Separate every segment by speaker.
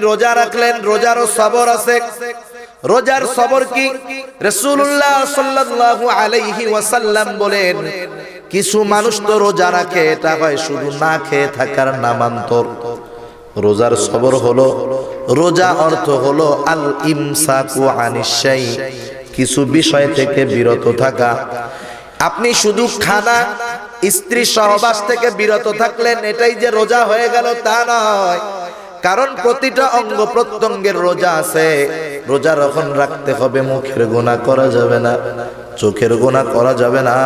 Speaker 1: রোজা রাখলেন, রোজারও সবর আছে। রোজার সবর কি? রাসূলুল্লাহ সাল্লাল্লাহু আলাইহি ওয়াসাল্লাম বলেন, কিছু মানুষ তো রোজা রাখে, এটা হয় শুধু না খেয়ে থাকার নামান্তর। রোজার সবর হলো, রোজা অর্থ হলো আল ইমসাকু আনিশ শাই, কিছু বিষয় থেকে বিরত থাকা। আপনি শুধু খানা, স্ত্রী সহবাস থেকে বিরত থাকলেন, এটাই যে রোজা হয়ে গেল তা নয়। কারণ প্রতিটা অঙ্গ প্রত্যঙ্গের রোজা আছে। রোজা যখন রাখতে হবে, মুখের গুনাহ করা যাবে না, চোখের গুনাহ করা যাবে না,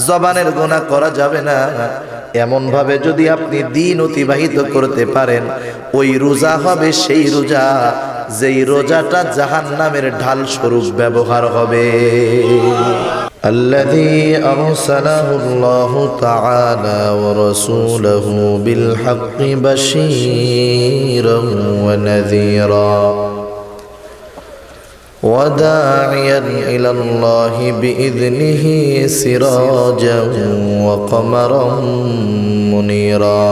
Speaker 1: জবানের গুনাহ করা যাবে না। এমন ভাবে যদি আপনি দিন অতিবাহিত করতে পারেন, ওই রোজা হবে সেই রোজা যেই রোজাটা জাহান্নামের ঢাল স্বরূপ ব্যবহার হবে। الذي أرسله الله تعالى ورسوله بالحق بشيرا ونذيرا وداعيا إلى الله بإذنه سراجا وقمرا منيرا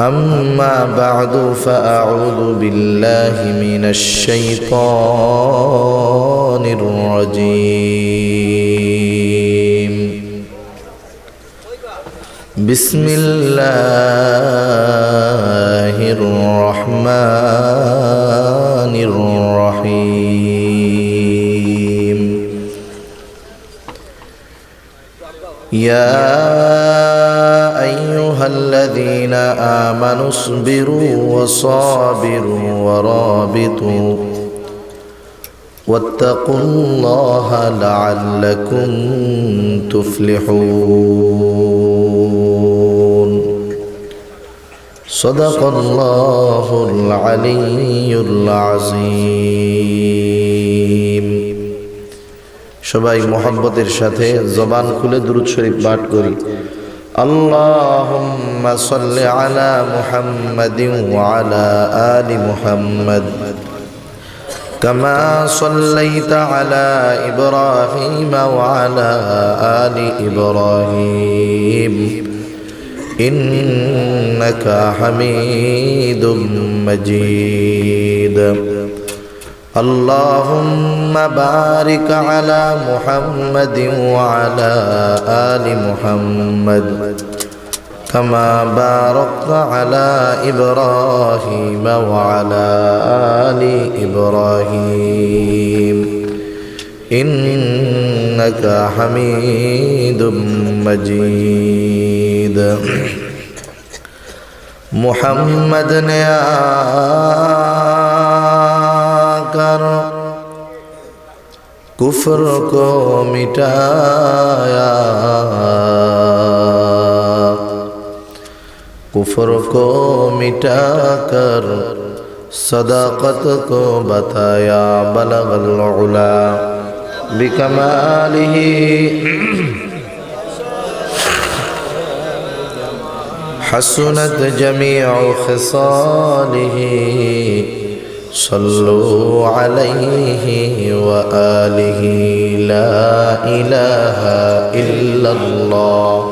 Speaker 1: أما بعد فأعوذ بالله من الشيطان الرجيم. بسم الله الرحمن الرحيم. يا أيها الذين آمنوا اصبروا وصابروا ورابطوا واتقوا الله لعلكم تفلحون. صدق الله العلي العظيم. সবাই মোহাব্বতের সাথে জবান খুলে দুরূদ শরীফ পাঠ করি। আল্লাহুম্মা সাল্লি আলা মুহাম্মাদিন ওয়া আলা আলি মুহাম্মাদ কামা সাল্লাইতা আলা ইব্রাহিম ওয়া আলা আলি ইব্রাহিম ইন্নাকা হামিদুম মাজিদ. اللهم بارك على محمد وعلى آل محمد كما باركت على إبراهيم وعلى آل إبراهيم إنك حميد مجيد. محمد نے कुफ्र को मिटाया, कुफ्र को मिटाकर सदाकत को बताया. बलगल उला बिकमालिही हसनत जमीउ खिसालिही. सल्लु अलैहि व आलिहि. ला इलाहा इल्लल्लाह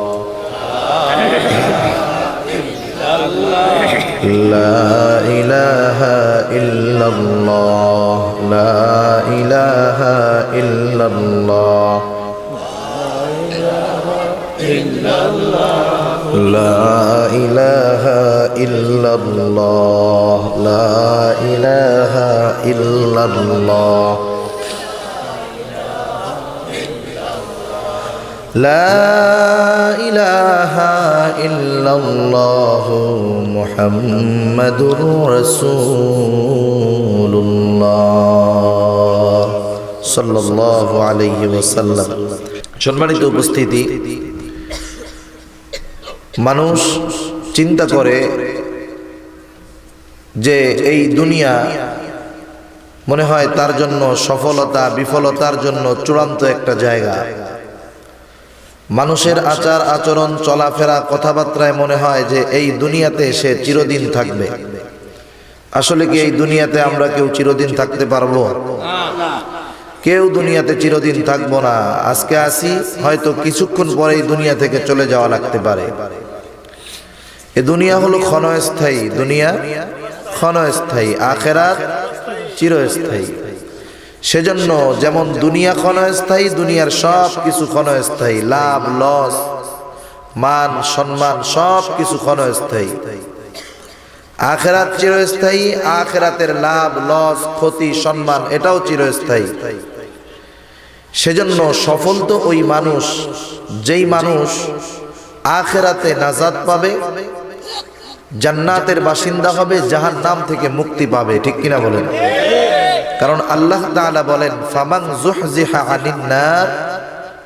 Speaker 1: ला इलाहा इल्लल्लाह ला इलाहा इल्लल्लाह لا إله إلا الله لا إله إلا الله لا إله إلا الله محمد رسول الله صلى الله عليه وسلم. সম্মানিত উপস্থিতি, মানুষ চিন্তা করে যে এই দুনিয়া মনে হয় তার জন্য সফলতা বিফলতার জন্য চূড়ান্ত একটা জায়গা। মানুষের আচার আচরণ চলাফেরা কথাবার্তায় মনে হয় যে এই দুনিয়াতে সে চিরদিন থাকবে। আসলে কি এই দুনিয়াতে আমরা কেউ চিরদিন থাকতে পারবো? কেউ দুনিয়াতে চিরদিন থাকবো না। আজকে আসি, হয়তো কিছুক্ষণ পরেই দুনিয়া থেকে চলে যাওয়া লাগতে পারে। এ দুনিয়া হলো ক্ষণস্থায়ী, দুনিয়া ক্ষণস্থায়ী, আখিরাত চিরস্থায়ী। সেজন্য যেমন দুনিয়া ক্ষণস্থায়ী, দুনিয়ার সব কিছু ক্ষণস্থায়ী, লাভ লস মান সম্মান সব কিছু ক্ষণস্থায়ী। আখিরাত চিরস্থায়ী, আখিরাতের লাভ লস ক্ষতি সম্মান এটাও চিরস্থায়ী। সেজন্য সফল তো ওই মানুষ যেই মানুষ আখিরাতে নাজাত পাবে, জান্নাতের বাসিন্দা হবে, জাহান্নাম থেকে মুক্তি পাবে। ঠিক কিনা বলেন? কারণ আল্লাহ তাআলা বলেন, ফামান যুহজিহা আনিন নার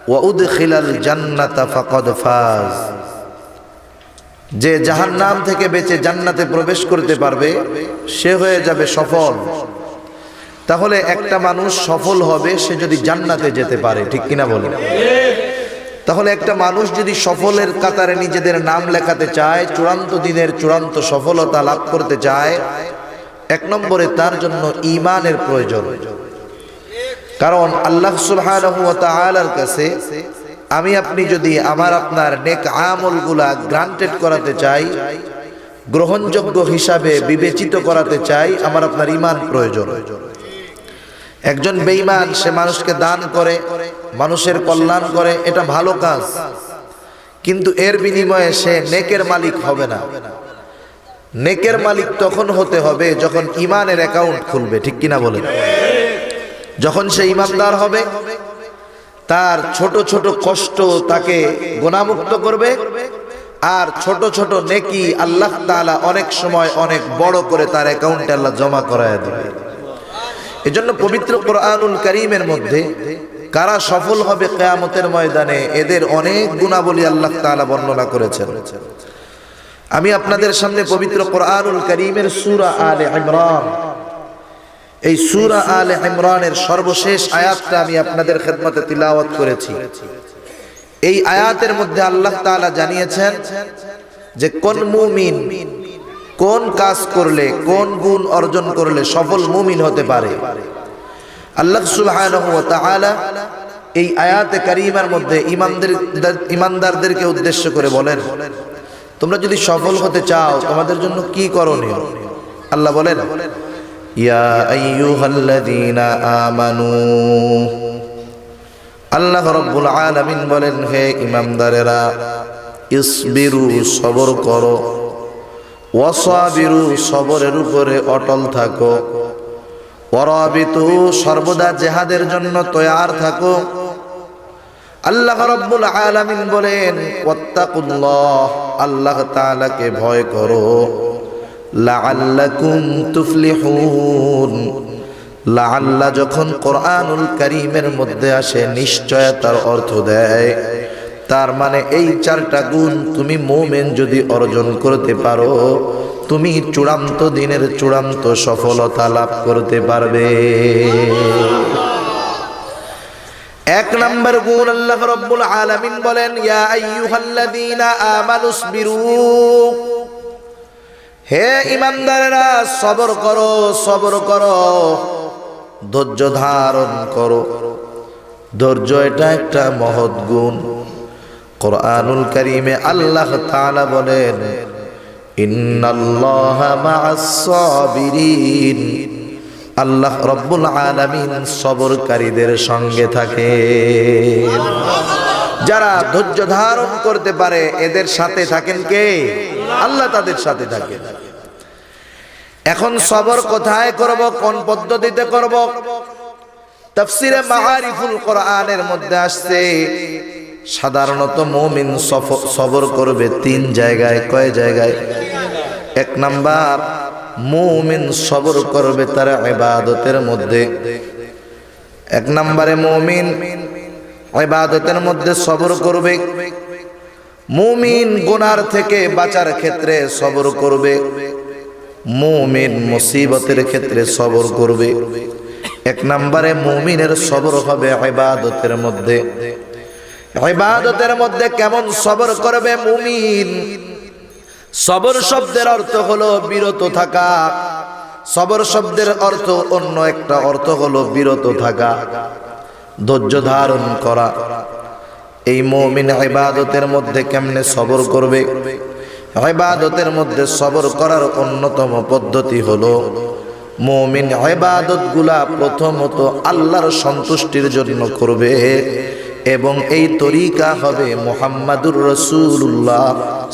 Speaker 1: ওয়া উদখিলাল জান্নাতা ফাকাদ ফাজ। যে জাহান্নাম থেকে বেঁচে জান্নাতে প্রবেশ করতে পারবে সে হয়ে যাবে সফল। তাহলে একটা মানুষ সফল হবে সে যদি জান্নাতে যেতে পারে। ঠিক কিনা বলেন? তাহলে একটা মানুষ যদি সফলের কাতারে নিজেদের নাম লেখাতে চায়, চূড়ান্ত দিনের চূড়ান্ত সফলতা লাভ করতে চায়, এক নম্বরে তার জন্য ঈমানের প্রয়োজন। কারণ আল্লাহ সুবহানাহু ওয়া তাআলার কাছে আমি আপনি যদি আমার আপনার নেক আমলগুলা গ্রান্টেড করাতে চাই, গ্রহণযোগ্য হিসাবে বিবেচিত করাতে চাই, আমার আপনার ঈমান প্রয়োজন। একজন বেঈমান সে মানুষকে দান করে, মানুষের কল্যাণ করে, এটা ভালো কাজ, কিন্তু এর বিনিময়ে সে নেকের মালিক হবে না। নেকের মালিক তখন হতে হবে যখন ঈমানের অ্যাকাউন্ট খুলবে। ঠিক কিনা বলেন? যখন সে ঈমানদার হবে, তার ছোট ছোট কষ্ট তাকে গুনাহমুক্ত করবে, আর ছোট ছোট নেকি আল্লাহ তাআলা অনেক সময় অনেক বড় করে তার অ্যাকাউন্টে আল্লাহ জমা করায় দেবে। এজন্য পবিত্র কোরআনুল কারীমের মধ্যে কারা সফল হবে কিয়ামতের ময়দানে, এদের অনেক গুণাবলী আল্লাহ তাআলা বর্ণনা করেছেন। আমি আপনাদের সামনে পবিত্র কোরআনুল কারীমের সূরা আলে ইমরান, এই সূরা আলে ইমরানের সর্বশেষ আয়াতটা আমি আপনাদের খেদমতে তিলাওয়াত করেছি। এই আয়াতের মধ্যে আল্লাহ তাআলা জানিয়েছেন যে কোন মুমিন কোন কাজ করলে, কোন গুণ অর্জন করলে সফল মুমিন হতে পারে। আল্লাহ সুবহানাহু ওয়া তাআলা এই আয়াতে কারীমার মধ্যে ঈমানদারদেরকে উদ্দেশ্য করে বলেন, তোমরা যদি সফল হতে চাও তোমাদের জন্য কি করণীয়। আল্লাহ বলেন, ইয়া আইয়ুহাল্লাযীনা আমানু, আল্লাহ রাব্বুল আলামিন বলেন, হে ঈমানদারেরা, ইসবিরু সবর করো, ওয়াসাবিরু সবরের উপরে অটল থাকো, ওয়ারাবিতু সর্বদা জিহাদের জন্য তৈয়ার থাকো। আল্লাহ রাব্বুল আলামিন বলেন, ওয়াত্তাকুল্লাহ, আল্লাহ তাআলাকে ভয় করো, লাআল্লাকুম তুফলিহুন। লাআল্লা যখন কোরআনুল কারীমের মধ্যে আসে নিশ্চয়তার অর্থ দেয়, তার মানে এই চারটা গুণ তুমি মুমিন যদি অর্জন করতে পারো, তুমি চূড়ান্ত দিনের চূড়ান্ত সফলতা লাভ করতে পারবে। এক নম্বর গুণ আল্লাহ রাব্বুল আলামিন বলেন, ইয়া আইয়ুহাল্লাযীনা আমানুসবিরু, হে ঈমানদারেরা সবর করো, সবর করো, ধৈর্য ধারণ করো। ধৈর্য এটা একটা মহৎ গুণ। কোরআনুল কারীমে আল্লাহ তাআলা বলেন, ইন্নাল্লাহা মা'আস সাবিরিন, আল্লাহ রাব্বুল আলামিন সবরকারীদের সঙ্গে থাকেন। যারা ধৈর্য ধারণ করতে পারে এদের সাথে থাকেন কে? আল্লাহ তাদের সাথে থাকেন। এখন সবর কোথায় করব, কোন পদ্ধতিতে করব? তাফসীরে মাআরিফুল কোরআনের মধ্যে আসছে, সাধারণত মুমিন সবর করবে তিন জায়গায়। কয় জায়গায়? এক নাম্বার, মুমিন সবর করবে তার ইবাদতের মধ্যে। এক নম্বরে মুমিন ইবাদতের মধ্যে সবর করবে। মুমিন গুনার থেকে বাঁচার ক্ষেত্রে সবর করবে। মুমিন মুসিবতের ক্ষেত্রে সবর করবে। এক নম্বরে মুমিনের সবর হবে ইবাদতের মধ্যে। ইবাদতের মধ্যে কেমন সবর করবে মুমিন? সবর শব্দের অর্থ হলো বিরত থাকা। সবর শব্দের অর্থ অন্য একটা অর্থ হলো বিরত থাকা, ধৈর্য ধারণ করা। এই মুমিন ইবাদতের মধ্যে কেমনে সবর করবে? ইবাদতের মধ্যে সবর করার অন্যতম পদ্ধতি হলো মুমিন ইবাদতগুলা প্রথমত আল্লাহর সন্তুষ্টির জন্য করবে এবং এই তরিকা হবে মুহাম্মাদুর রাসূলুল্লাহ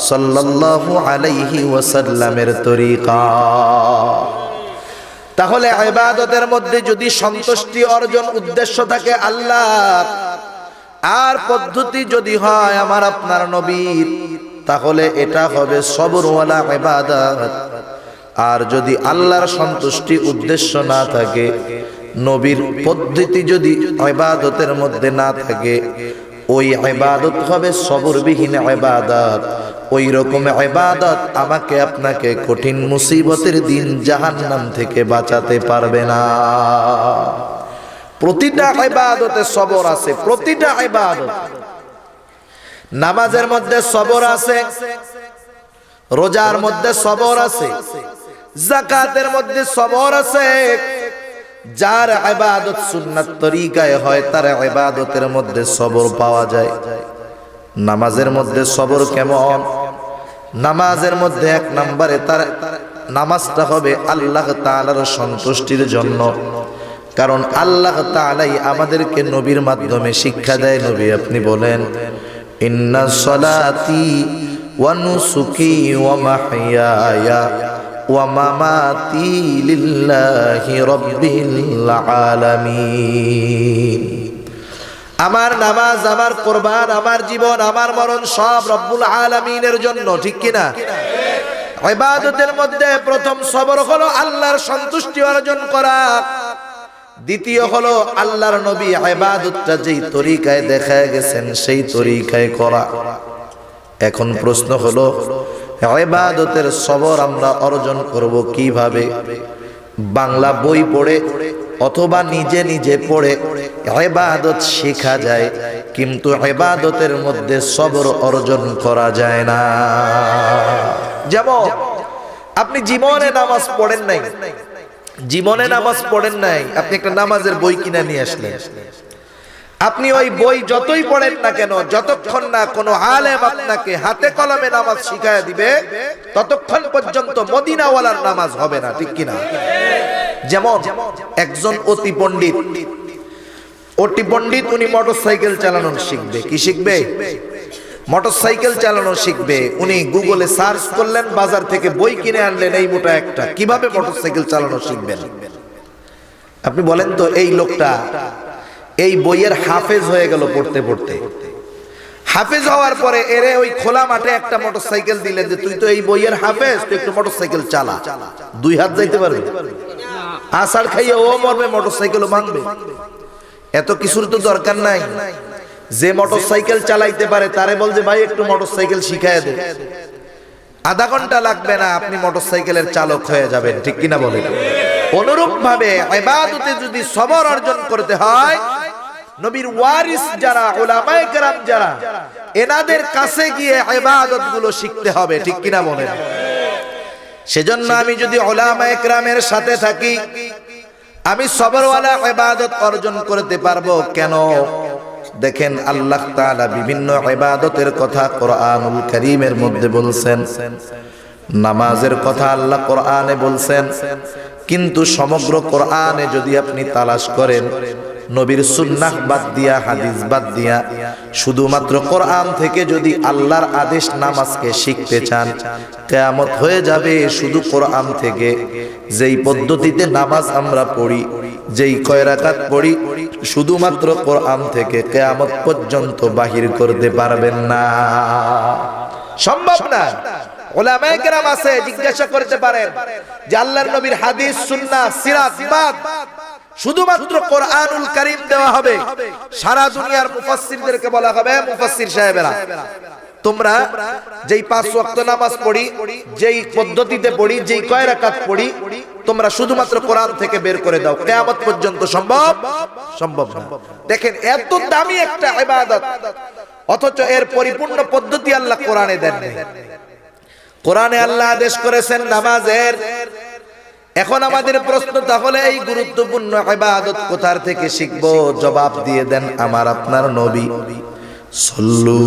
Speaker 1: সাল্লাল্লাহু আলাইহি ওয়াসাল্লামের তরিকা। তাহলে ইবাদতের মধ্যে যদি সন্তুষ্টি অর্জন উদ্দেশ্য থাকে আল্লাহর, আর পদ্ধতি যদি হয় আমার আপনার নবীর, তাহলে এটা হবে সবরওয়ালা ইবাদত। আর যদি আল্লাহর সন্তুষ্টি উদ্দেশ্য না থাকে, নবীর পদ্ধতি যদি ইবাদতের মধ্যে না থাকে, ওই ইবাদত হবে সবরবিহীন ইবাদত। ওই রকম ইবাদত আমাকে আপনাকে কঠিন মুসিবতের দিন জাহান্নাম থেকে বাঁচাতে পারবে না। প্রতিটা ইবাদতে সবর আছে, প্রতিটা ইবাদত। নামাজের মধ্যে সবর আছে, রোজার মধ্যে সবর আছে, যাকাতের মধ্যে সবর আছে। যার ইবাদত সুন্নাত তরিকায় হয় তার ইবাদতের মধ্যে সবর পাওয়া যায়। নামাজের মধ্যে সবর কেমন? নামাজের মধ্যে এক নম্বরে তার নামাজটা হবে আল্লাহ তাআলার সন্তুষ্টির জন্য। কারণ আল্লাহ তাআলাই আমাদেরকে নবীর মাধ্যমে শিক্ষা দেয়। নবী আপনি বলেন, ইন্না সলাতি ওয়া নুসুকি ওয়া মাহইয়ায়া ওয়া মামাতি লিল্লাহি রাব্বিল আলামিন। আমার নামাজ, আমার কুরবান, আমার জীবন, আমার মরণ সব রব্বুল আলামিনের জন্য, ঠিক কিনা? ইবাদতের মধ্যে প্রথম সবর হলো আল্লাহর সন্তুষ্টি অর্জন করা। দ্বিতীয় হলো আল্লাহর নবী ইবাদতটা যেই তরিকায় দেখায় গেছেন সেই তরিকায় করা। এখন প্রশ্ন হলো ইবাদতের সবর আমরা অর্জন করব কিভাবে? বাংলা বই পড়ে অথবা নিজে নিজে পড়ে ইবাদত শেখা যায়, কিন্তু ইবাদতের মধ্যে সবর অর্জন করা যায় না। যেমন আপনি জীবনে নামাজ পড়েন নাই, জীবনে নামাজ পড়েন নাই, আপনি একটা নামাজের বই কিনে নিয়ে আসলেন। আপনি ওই বই যতই পড়েন না কেন, যতক্ষণ না কোনো আলেম আপনাকে হাতে কলমে নামাজ শিখায় দিবে, ততক্ষণ পর্যন্ত মদিনাওয়ালার নামাজ হবে না, ঠিক কিনা? যেমন একজন অতি পণ্ডিত, উনি মোটরসাইকেল চালানো শিখবে। কি শিখবে? মোটরসাইকেল চালানো শিখবে। উনি গুগলে সার্চ করলেন, বাজার থেকে বই কিনে আনলেন এই মোটা একটা, কিভাবে মোটরসাইকেল চালানো শিখবেন। আপনি বলেন তো, এই লোকটা এই বইয়ের হাফেজ হয়ে গেল পড়তে পড়তে। হাফেজ হওয়ার পরে এরে ওই খোলা মাঠে একটা মোটরসাইকেল দিলেন যে তুই তো এই বইয়ের হাফেজ, তুই একটু মোটরসাইকেল চালা। 2 হাত যাইতে পারবে? আষাঢ় খাইয়ে ও মরবে, মোটরসাইকেলও ভাঙবে। এত কিছুর তো দরকার নাই। যে মোটরসাইকেল চালাইতে পারে তারে বল যে ভাই একটু মোটরসাইকেল শিখায় দে, আধা ঘন্টা লাগবে না, আপনি মোটরসাইকেলের চালক হয়ে যাবেন, ঠিক কিনা বলেন? অনুরূপ ভাবে ইবাদতে যদি সবর অর্জন করতে হয়, নবীর ওয়ারিস যারা, উলামায়ে কেরাম যারা, এনাদের কাছে গিয়ে ইবাদতগুলো শিখতে হবে, ঠিক কিনা বলেন? সেজন্য আমি যদি উলামায়ে কেরামের সাথে থাকি, আমি সবরওয়ালা ইবাদত অর্জন করতে পারবো। কেন? দেখেন আল্লাহ তাআলা বিভিন্ন ইবাদতের কথা কোরআনুল কারীমের মধ্যে বলছেন। নামাজের কথা আল্লাহ কোরআনে বলছেন, কিন্তু সমগ্র কোরআনে যদি আপনি তালাশ করেন, নবীর সুন্নাহ বাদ দিয়া, হাদিস বাদ দিয়া, শুধুমাত্র কোরআন থেকে যদি আল্লাহর আদেশ নামাজকে শিখতে চান, কিয়ামত হয়ে যাবে শুধু কোরআন থেকে। যেই পদ্ধতিতে নামাজ আমরা পড়ি, যেই কয় রাকাত পড়ি, শুধুমাত্র কোরআন থেকে কিয়ামত পর্যন্ত বাহির করতে পারবেন না, সম্ভব না। উলামায়ে কেরাম আছে, জিজ্ঞাসা করতে পারেন যে আল্লাহর নবীর হাদিস, সুন্নাহ, সিরাত বাদ শুধুমাত্র কোরআনুল কারীম দেওয়া হবে। সারা দুনিয়ার মুফাসসিরদেরকে বলা হবে, মুফাসসির সাহেবেরা, তোমরা যেই 5 ওয়াক্ত নামাজ পড়ি, যেই পদ্ধতিতে পড়ি, যেই কয় রাকাত পড়ি, তোমরা শুধুমাত্র কোরআন থেকে বের করে দাও, কিয়ামত পর্যন্ত সম্ভব? সম্ভব না। দেখেন এত দামি একটা ইবাদত, অথচ এর পরিপূর্ণ পদ্ধতি আল্লাহ কোরআনে দেন নাই। কোরআনে আল্লাহ আদেশ করেছেন নামাজের। এখন আমাদের প্রশ্ন, তাহলে এই গুরুত্বপূর্ণ ইবাদত কোথা থেকে শিখবো? জবাব দিয়ে দেন আমার আপনার নবী, সল্লু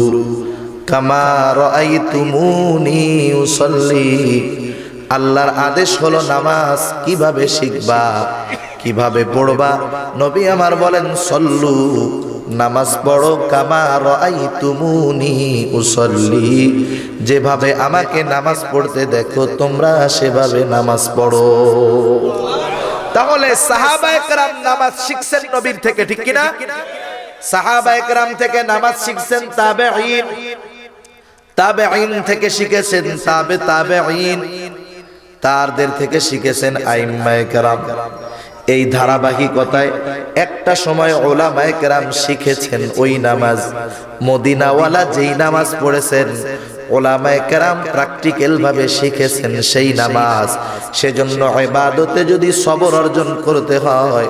Speaker 1: কামা রাআইতুমুনি উসাল্লি। আল্লাহর আদেশ হলো নামাজ কিভাবে শিখবা, কিভাবে পড়বা। নবী আমার বলেন সল্লু, নামাজ পড়ো কামা রাআইতুমুনি উসাল্লি, যেভাবে আমাকে নামাজ পড়তে দেখো তোমরা সেভাবে নামাজ পড়ো। তাহলে সাহাবায়ে কেরাম নামাজ শিখছেন নবীর থেকে, ঠিক কিনা? সাহাবায়ে কেরাম থেকে নামাজ শিখছেন তাবেঈন, তাবেঈন থেকে শিখেছেন তাবেঈন, তারদের থেকে শিখেছেন আইম্মায়ে কেরাম। এই ধারাবাহিকতায় একটা সময় উলামায়ে কেরাম শিখেছেন ওই নামাজ। মদিনাওয়ালা যেই নামাজ পড়েছেন উলামায়ে কেরাম প্র্যাকটিক্যাল ভাবে শিখেছেন সেই নামাজ। সেজন্য ইবাদতে যদি সবর অর্জন করতে হয়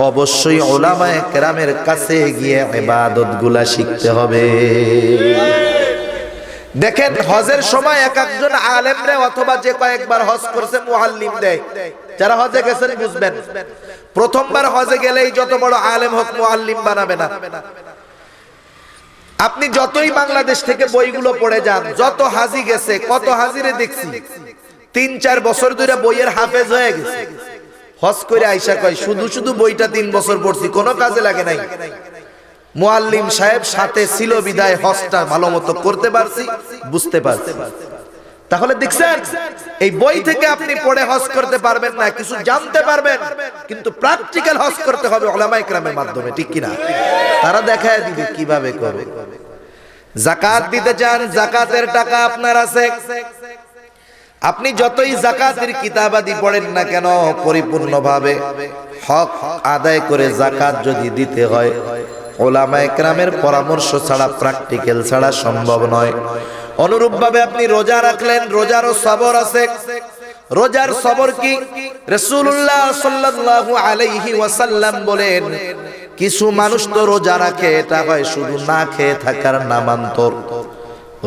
Speaker 1: অবশ্যই উলামায়ে কেরামের কাছে গিয়ে ইবাদতগুলা শিখতে হবে। দেখেন হজের সময় এক একজন আলেমরে অথবা যে কয়েকবার হজ করছে মুআল্লিম দেয়। যারা হজে গেছেন বুঝবেন, প্রথমবার হজে গেলেই যত বড় আলেম হোক মুআল্লিম বানাবে না। আপনি যতই বাংলাদেশ থেকে বইগুলো পড়ে যান, যত হাজি গেছে, কত হাজিরে দেখছি 3-4 বছর ধরে বইয়ের হাফেজ হয়ে গেছে। হজ করে আইসা কয় শুধু শুধু বইটা 3 বছর পড়ছি, কোনো কাজে লাগে নাই। মুআল্লিম সাহেব সাথে ছিল বিদায় হজটা ভালো মতো করতে পারছি, বুঝতে পারছি। তাহলে দেখছেন এই বই থেকে আপনি পড়ে হজ করতে পারবেন না, কিছু জানতে পারবেন, কিন্তু প্র্যাকটিক্যাল হজ করতে হবে উলামায়ে কেরামের মাধ্যমে, ঠিক কিনা? তারা দেখায় দিবে কিভাবে করবে। যাকাত দিতে চান, যাকাতের টাকা আপনার আছে। আপনি যতই যাকাতের কিতাবাদি পড়েন না কেন, পরিপূর্ণভাবে হক আদায় করে যাকাত যদি দিতে হয় উলামায়ে কেরামের পরামর্শ ছাড়া, প্র্যাকটিক্যাল ছাড়া সম্ভব নয়। অনুরূপভাবে আপনি রোজা রাখলেন, রোজারও সবর আছে। রোজার সবর কি? রাসূলুল্লাহ সাল্লাল্লাহু আলাইহি ওয়াসাল্লাম বলেন কিছু মানুষ তো রোজা রাখে, এটা হয় শুধু না খেয়ে থাকার নামান্তর।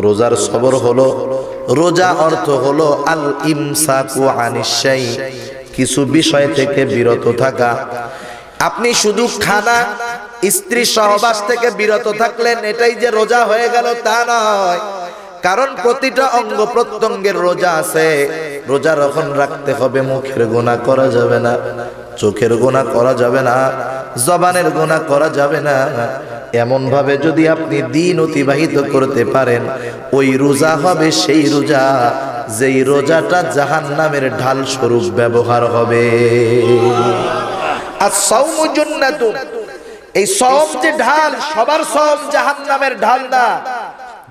Speaker 1: রোজার সবর হলো, রোজা অর্থ হলো আল ইমসাকু আনিশ শাই, কিছু বিষয় থেকে বিরত থাকা। আপনি শুধু খানা, স্ত্রী সহবাস থেকে বিরত থাকলেন, এটাই যে রোজা হয়ে গেল তা নয়। কারণ প্রতিটা অঙ্গ প্রত্যঙ্গের রোজা আছে। রোজা যখন রাখতে হবে মুখের গুনাহ করা যাবে না, চোখের গুনাহ করা যাবে না, জবানের গুনাহ করা যাবে না। এমন ভাবে যদি আপনি দিন অতিবাহিত করতে পারেন, ওই রোজা হবে সেই রোজা যেই রোজাটা জাহান্নামের ঢাল স্বরূপ ব্যবহার হবে। as-sawmu junnatun, এই সওম যে ঢাল, সবার সওম জাহান্নামের ঢাল না।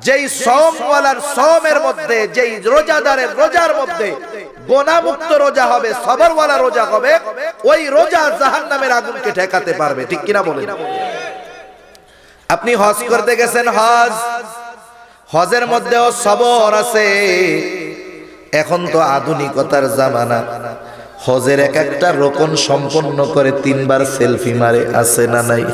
Speaker 1: যেই সওমওয়ালার সওমের মধ্যে, যেই রোজাদারের রোজার মধ্যে গুনাহমুক্ত রোজা হবে, সবরওয়ালা রোজা হবে, ওই রোজা জাহান্নামের আগুনকে ঠেকাতে পারবে, ঠিক কিনা বলেন? আপনি হজ করতে গেছেন, হজের মধ্যেও সবর আছে। এখন তো আধুনিকতার জামানা, হজের এক একটা রকম সম্পন্ন করে 3 বার সেলফি মারে, আছে না নাই?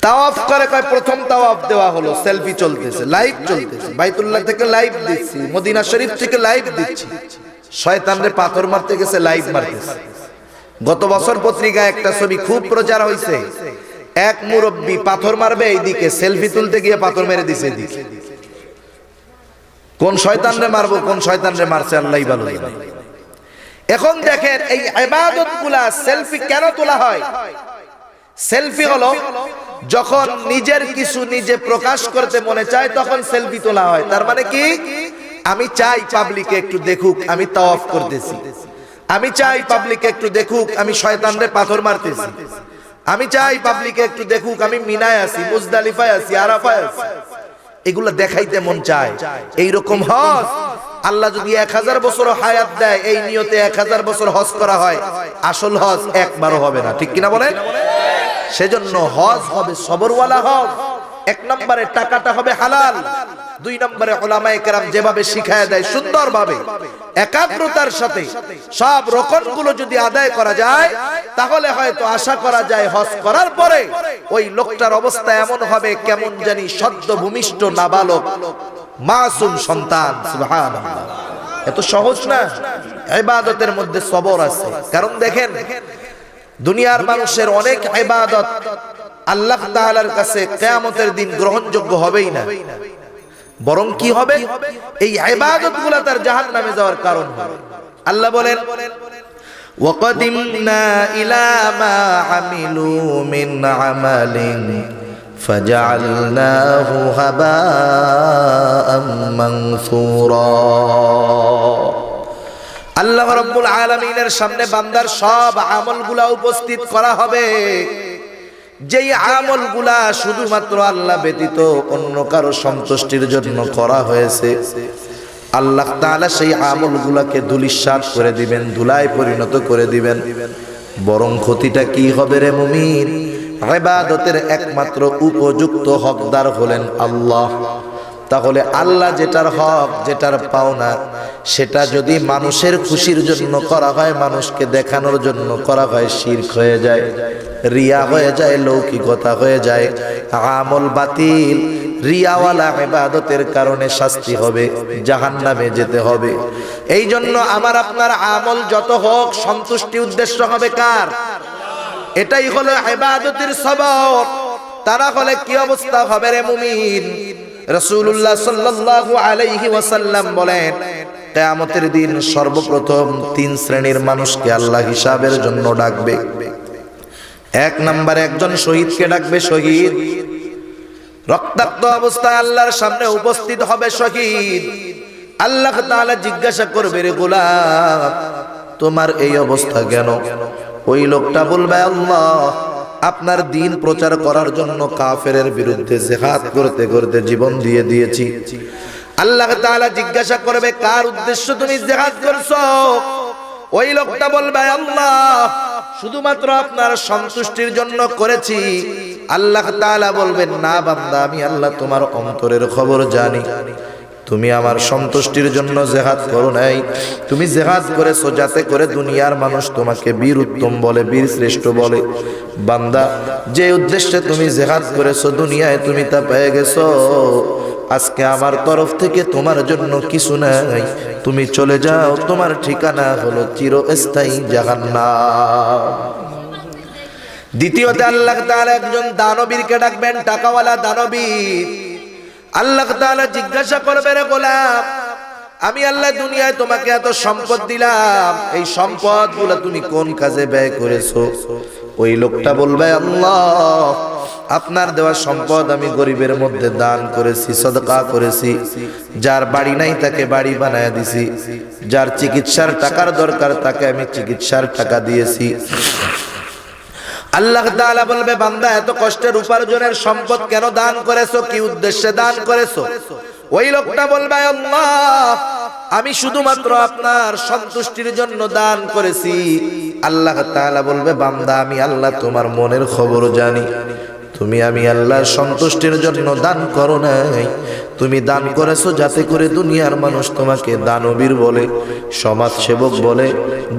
Speaker 1: তাওয়াফ করে, কয় প্রথম তাওয়াফ দেওয়া হলো, সেলফি চলতেছে, লাইভ চলতেছে, বাইতুল্লাহ থেকে লাইভ দিচ্ছি, মদিনা শরীফ থেকে লাইভ দিচ্ছি। শয়তানরে পাথর মারতে গেছে, লাইভ মারতেছে। গত বছর পত্রিকায় একটা ছবি খুব প্রচার হয়েছে, এক মুরব্বী পাথর মারবে এইদিকে, সেলফি তুলতে গিয়ে পাথর মেরে দিছে এদিকে। কোন শয়তানরে মারবো, কোন শয়তানরে মারছে আল্লাহই ভালো জানে। এখন দেখেন এই ইবাদতগুলা সেলফি কেন তোলা হয়? সেলফি হলো যখন নিজের কিছু নিজে প্রকাশ করতে মনে চায় তখন সেলফি তোলা হয়। তার মানে কি? আমি চাই পাবলিকে একটু দেখুক আমি তাওয়াফ করতেছি, আমি চাই পাবলিকে একটু দেখুক আমি শয়তানরে পাথর মারতেছি, আমি চাই পাবলিকে একটু দেখুক আমি মিনায় আছি, মুজদালিফায় আছি, আরাফায় আছি। এগুলা দেখাইতে মন চায়। এইরকম হজ আল্লাহ যদি 1000 বছর হায়াত দেয়, এই নিয়তে 1000 বছর হজ করা হয়, আসল হজ একবারও হবে না, ঠিক কিনা বলেন? সেজন্য হজ হবে সবরওয়ালা হজ। 1 নম্বরে টাকাটা হবে হালাল, 2 নম্বরে উলামায়ে কেরাম যেভাবে শিখায় দেয় সুন্দরভাবে একাগ্রতার সাথে সব রকমগুলো যদি আদায় করা যায়, তাহলে হয়তো আশা করা যায় হজ করার পরে ওই লোকটার অবস্থা এমন হবে কেমন জানি সদ্য ভূমিষ্ঠ নাবালক মাসুম সন্তান। সুবহানাল্লাহ, এত সহজ না। ইবাদতের মধ্যে সবর আছে। কারণ দেখেন দুনিয়ার মানুষের অনেক ইবাদত আল্লাহ তাআলার কাছে কিয়ামতের দিন গ্রহণযোগ্য হবেই না, বরং কি হবে, এই ইবাদতগুলো তার জাহান্নামে যাওয়ার কারণ হবে। আল্লাহ বলেন ওয়াকাদিমনা ইলা মা আমিলু মিন আমালিন ফাজআলনাহু হাবাআম মানসুরা। আল্লাহ রাব্বুল আলামিনের সামনে বান্দার সব আমলগুলা উপস্থিত করা হবে, যেই আমলগুলা শুধুমাত্র আল্লাহ ব্যতীত অন্য কারো সন্তুষ্টির জন্য করা হয়েছে, আল্লাহ তাআলা সেই আমলগুলাকে ধূলিসাৎ করে দিবেন, ধুলায় পরিণত করে দিবেন। বরং ক্ষতিটা কি হবে রে মুমিন, ইবাদতের একমাত্র উপযুক্ত হকদার হলেন আল্লাহ। তাহলে আল্লাহ যেটার হক, যেটার পাওনা, সেটা যদি মানুষের খুশির জন্য করা হয়, মানুষকে দেখানোর জন্য করা হয়, শিরক হয়ে যায়, রিয়া হয়ে যায়, লৌকিকতা হয়ে যায়, আমল বাতিল। রিয়াওয়ালা ইবাদতের কারণে শাস্তি হবে, জাহান্নামে যেতে হবে। এই জন্য আমার আপনার আমল যত হোক, সন্তুষ্টি উদ্দেশ্য হবে কার? এটাই হলো ইবাদতের সবব। তারা হলে কি অবস্থা হবে রে মুমিন? রাসূলুল্লাহ সাল্লাল্লাহু আলাইহি ওয়াসাল্লাম বলেন, কিয়ামতের দিন সর্বপ্রথম 3 শ্রেণীর মানুষকে আল্লাহ হিসাবের জন্য ডাকবে। এক নম্বরে একজন শহীদকে ডাকবে। শহীদ রক্তাক্ত অবস্থায় আল্লাহর সামনে উপস্থিত হবে শহীদ। আল্লাহ তাআলা জিজ্ঞাসা করবে, রে গোলাম, তোমার এই অবস্থা কেন? ওই লোকটা বলবে, আল্লাহ, আপনার দ্বীন প্রচার করার জন্য কাফেরের বিরুদ্ধে জিহাদ করতে করতে জীবন দিয়ে দিয়েছি। আল্লাহ তাআলা জিজ্ঞাসা করবে, কার উদ্দেশ্য তুমি জিহাদ করছো? ওই লোকটা বলবে, আল্লাহ, শুধুমাত্র আপনার সন্তুষ্টির জন্য করেছি। আল্লাহ তাআলা বলবেন, না বান্দা, আমি আল্লাহ তোমার অন্তরের খবর জানি। তুমি আমার সন্তুষ্টির জন্য জিহাদ করো নাই, তুমি জিহাদ করেছো যাতে করে দুনিয়ার মানুষ তোমাকে বীর উত্তম বলে, বীর শ্রেষ্ঠ বলে। বান্দা, যে উদ্দেশ্যে তুমি জিহাদ করেছো, দুনিয়ায় তুমি তা পেয়ে গেছো। আজকে আমার তরফ থেকে তোমার জন্য কিছু নাই, তুমি চলে যাও, তোমার ঠিকানা হলো চিরস্থায়ী জাহান্নাম। দ্বিতীয়তে আল্লাহ তাআলা একজন দানবীরকে ডাকবেন, টাকাওয়ালা দানবীর। আল্লাহ তাআলা জিজ্ঞাসা করবে, রে গোলাম, আমি আল্লাহ দুনিয়ায় তোমাকে এত সম্পদ দিলাম, এই সম্পদগুলো তুমি কোন কাজে ব্যয় করেছো? ওই লোকটা বলবে, আল্লাহ, আপনার দেওয়া সম্পদ আমি গরিবের মধ্যে দান করেছি, সদকা করেছি। যার বাড়ি নাই তাকে বাড়ি বানায় দিছি, যার চিকিৎসার টাকার দরকার তাকে আমি চিকিৎসার টাকা দিয়েছি। আল্লাহ তাআলা বলবে, বান্দা, এত কষ্টের উপার্জনের সম্পদ কেন দান করেছো? কি উদ্দেশ্যে দান করেছো? ওই লোকটা বলবে, আল্লাহ, আমি শুধুমাত্র আপনার সন্তুষ্টির জন্য দান করেছি। আল্লাহ তাআলা বলবে, বান্দা, আমি আল্লাহ তোমার মনের খবর জানি। তুমি আমি আল্লাহর সন্তুষ্টির জন্য দান করো নাই, তুমি দান করেছো যাতে করে দুনিয়ার মানুষ তোমাকে দানবীর বলে, সমাজ সেবক বলে,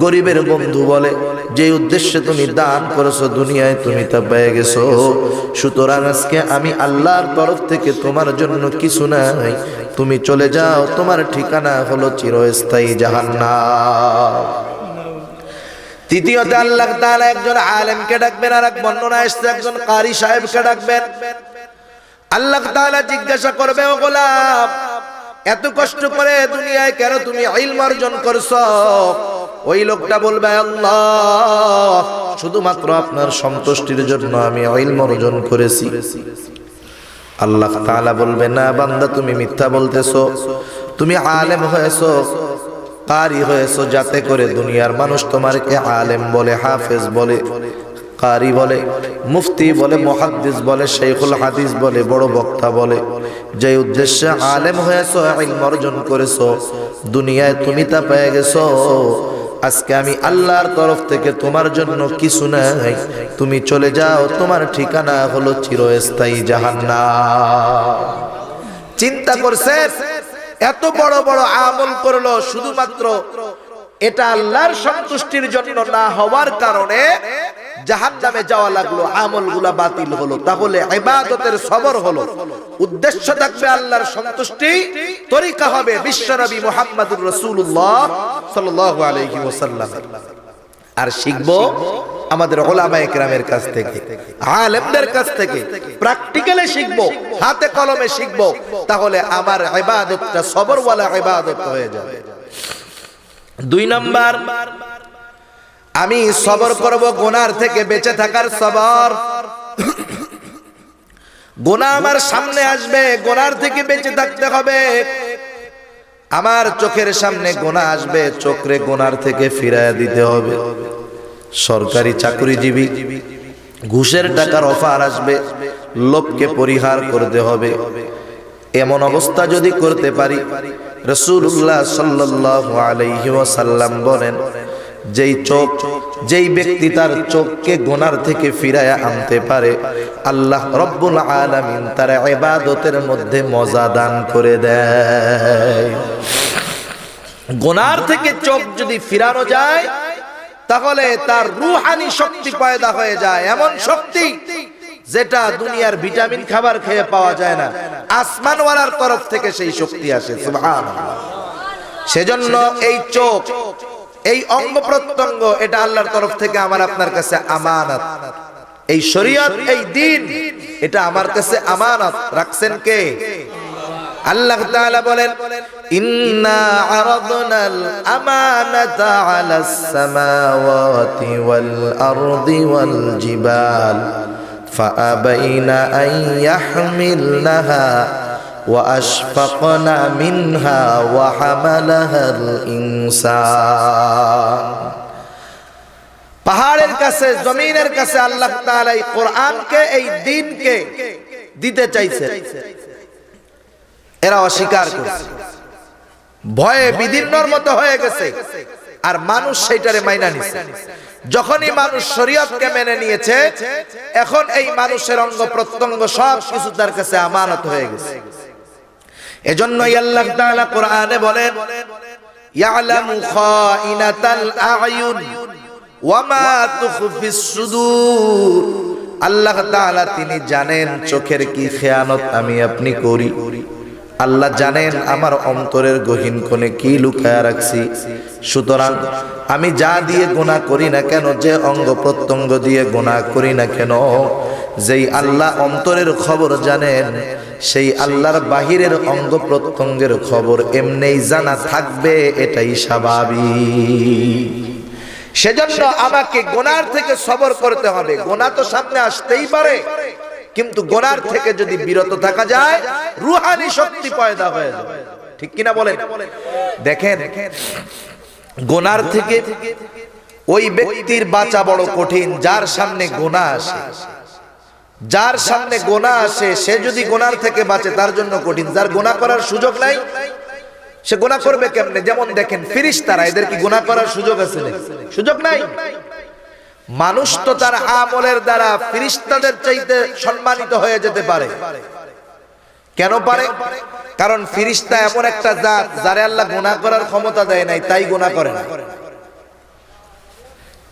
Speaker 1: গরিবের বন্ধু বলে। যে উদ্দেশ্যে তুমি দান করেছো, দুনিয়ায় তুমি তা পেয়ে গেছো। সুতরাং আজকে আমি আল্লাহর তরফ থেকে তোমার জন্য কিছু নাই, তুমি চলে যাও, তোমার ঠিকানা হলো চিরস্থায়ী জাহান্নাম। তৃতীয়তে আল্লাহ তাআলা একজন আলেমকে ডাকবেন, আর এক বর্ণনা এসেছে একজন কারি সাহেবকে ডাকবেন। আল্লাহ তাআলা জিজ্ঞাসা করবে, ও গোলাম, এত কষ্ট করে দুনিয়ায় কেন তুমি ইলম অর্জন করছো? ওই লোকটা বলবে, আল্লাহ, শুধুমাত্র আপনার সন্তুষ্টির জন্য আমি ইলম অর্জন করেছি। আল্লাহ তাআলা বলবে, না বান্দা, তুমি মিথ্যা বলতেছো। তুমি আলেম হয়েছো, কারি হয়েছো যাতে করে দুনিয়ার মানুষ তোমাকে আলেম বলে, হাফেজ বলে, কারি বলে, মুফতি বলে, মুহাদ্দিস বলে, শাইখুল হাদিস বলে, বড় বক্তা বলে। যে উদ্দেশ্যে আলেম হয়েছো, ইলম অর্জন করেছো, দুনিয়ায় তুমি তা পেয়ে গেছো। আজকে আমি আল্লাহর তরফ থেকে তোমার জন্য কিছু নাই, তুমি চলে যাও, তোমার ঠিকানা হলো চিরস্থায়ী জাহান্নাম। চিন্তা করছে, এত বড় বড় আমল করলো, শুধুমাত্র এটা আল্লাহর সন্তুষ্টির জন্য না হওয়ার কারণে জাহান্নামে যাওয়া লাগলো, আমলগুলা বাতিল হলো। তাহলে ইবাদতের সবর হলো, উদ্দেশ্য থাকবে আল্লাহর সন্তুষ্টি, তরিকা হবে বিশ্বনবী মুহাম্মদুর রাসূলুল্লাহ সাল্লাল্লাহু আলাইহি ওয়াসাল্লাম। আর শিখবো আমাদের উলামায়ে কেরামের কাছ থেকে, আলেমদের কাছ থেকে প্র্যাকটিক্যালি শিখবো, হাতে কলমে শিখবো, তাহলে আমার ইবাদতটা সবরওয়ালা ইবাদত হয়ে যাবে। 2 নাম্বার, আমি সবর করব গুনার থেকে বেঁচে থাকার সবর। গুনাহ আমার সামনে আসবে, গুনার থেকে বেঁচে থাকতে হবে। আমার চোখের সামনে গুনাহ আসবে, চোখে গুনার থেকে ফিরাইয়া দিতে হবে। সরকারি চাকরিজীবী, ঘুষের টাকার অফার আসবে, লোভকে পরিহার করতে হবে। এমন অবস্থা যদি করতে পারি, রাসূলুল্লাহ সাল্লাল্লাহু আলাইহি ওয়াসাল্লাম বলেন, যেই ব্যক্তি তার চোখকে গুনার থেকে ফিরায়া আনতে পারে, আল্লাহ রব্বুল আলামিন তার ইবাদতের মধ্যে মজা দান করে দেয়। গুনার থেকে চোখ যদি ফিরানো যায়, তাহলে তার রূহানি শক্তি পয়দা হয়ে যায়, এমন শক্তি যেটা দুনিয়ার ভিটামিন খাবার খেয়ে পাওয়া যায় না, আসমানওয়ালার তরফ থেকে সেই শক্তি আসে। সুবহানাল্লাহ। সেজন্য এই চোখ, এই অঙ্গ প্রত্যঙ্গ, এটা আল্লাহর তরফ থেকে আমার আপনার কাছে আমানত। এই শরীয়ত, এই দ্বীন, এটা আমার কাছে আমানত। রাখছেন কে? আল্লাহ তাআলা বলেন, ইন্না আরাদনাল আমানাতা আলাস সামাওয়াতি ওয়াল আরদি ওয়াল জিবাল ফাআবাইনা আন ইয়াহমিলনাহা وأشفقنا منها وحملها الإنسان। পাহাড়ের কাছে, জমিনের কাছে আল্লাহ তাআলা এই কোরআনকে, এই দ্বীনকে দিতে চাইছে, এরা অস্বীকার করছে, ভয়ে বিদীর্ণর মতো হয়ে গেছে, আর মানুষ সেইটারে মাইনা নিছে। যখনই মানুষ শরীয়তকে মেনে নিয়েছে, এখন এই মানুষের অঙ্গ প্রত্যঙ্গ সব কিছু তার কাছে আমানত হয়ে গেছে। এজন্যই আল্লাহ তাআলা কোরআনে বলেন, ইয়ালামু খাইনাতাল আয়ুন ওয়া মা তুখফিস সুদূর। আল্লাহ তাআলা তিনি জানেন চোখের কি খেয়ানত আমি আপনি করি। আল্লাহ জানেন আমার অন্তরের গহীন কোণে কি লুকায়া রাখছি। সুতরাং আমি যা দিয়ে গুনাহ করি না কেন, যে অঙ্গ প্রত্যঙ্গ দিয়ে গুনাহ করি না কেন, যেই আল্লাহ অন্তরের খবর জানেন, সেই আল্লাহর বাহিরের অঙ্গ প্রত্যঙ্গের খবর এমনিই জানা থাকবে, এটাই স্বাভাবিক। সেজন্য আমাকে গুনার থেকে সবর করতে হবে। গুনাহ তো সামনে আসতেই পারে, কিন্তু গুনার থেকে যদি বিরত থাকা যায়, রূহানি শক্তি পয়দা হয়ে যাবে। ঠিক কিনা বলেন? দেখেন, গুনার থেকে ওই ব্যক্তির বাঁচা বড় কঠিন, যার সামনে গুনাহ আসে। যার সামনে গুনাহ আসে, সে যদি গুনার থেকে বাঁচে, তার জন্য কঠিন। যার গুনাহ করার সুযোগ নাই, সে গুনাহ করবে কেমনে? যেমন দেখেন ফেরেশতারা, এদের কি গুনাহ করার সুযোগ আছে নাকি? সুযোগ নাই। মানুষ তো তার আমলের দ্বারা ফেরেশতাদের চাইতে সম্মানিত হয়ে যেতে পারে। কেন পারে? কারণ ফেরেশতা এমন একটা জাত, যারে আল্লাহ গুনাহ করার ক্ষমতা দেয় নাই, তাই গুনাহ করে না।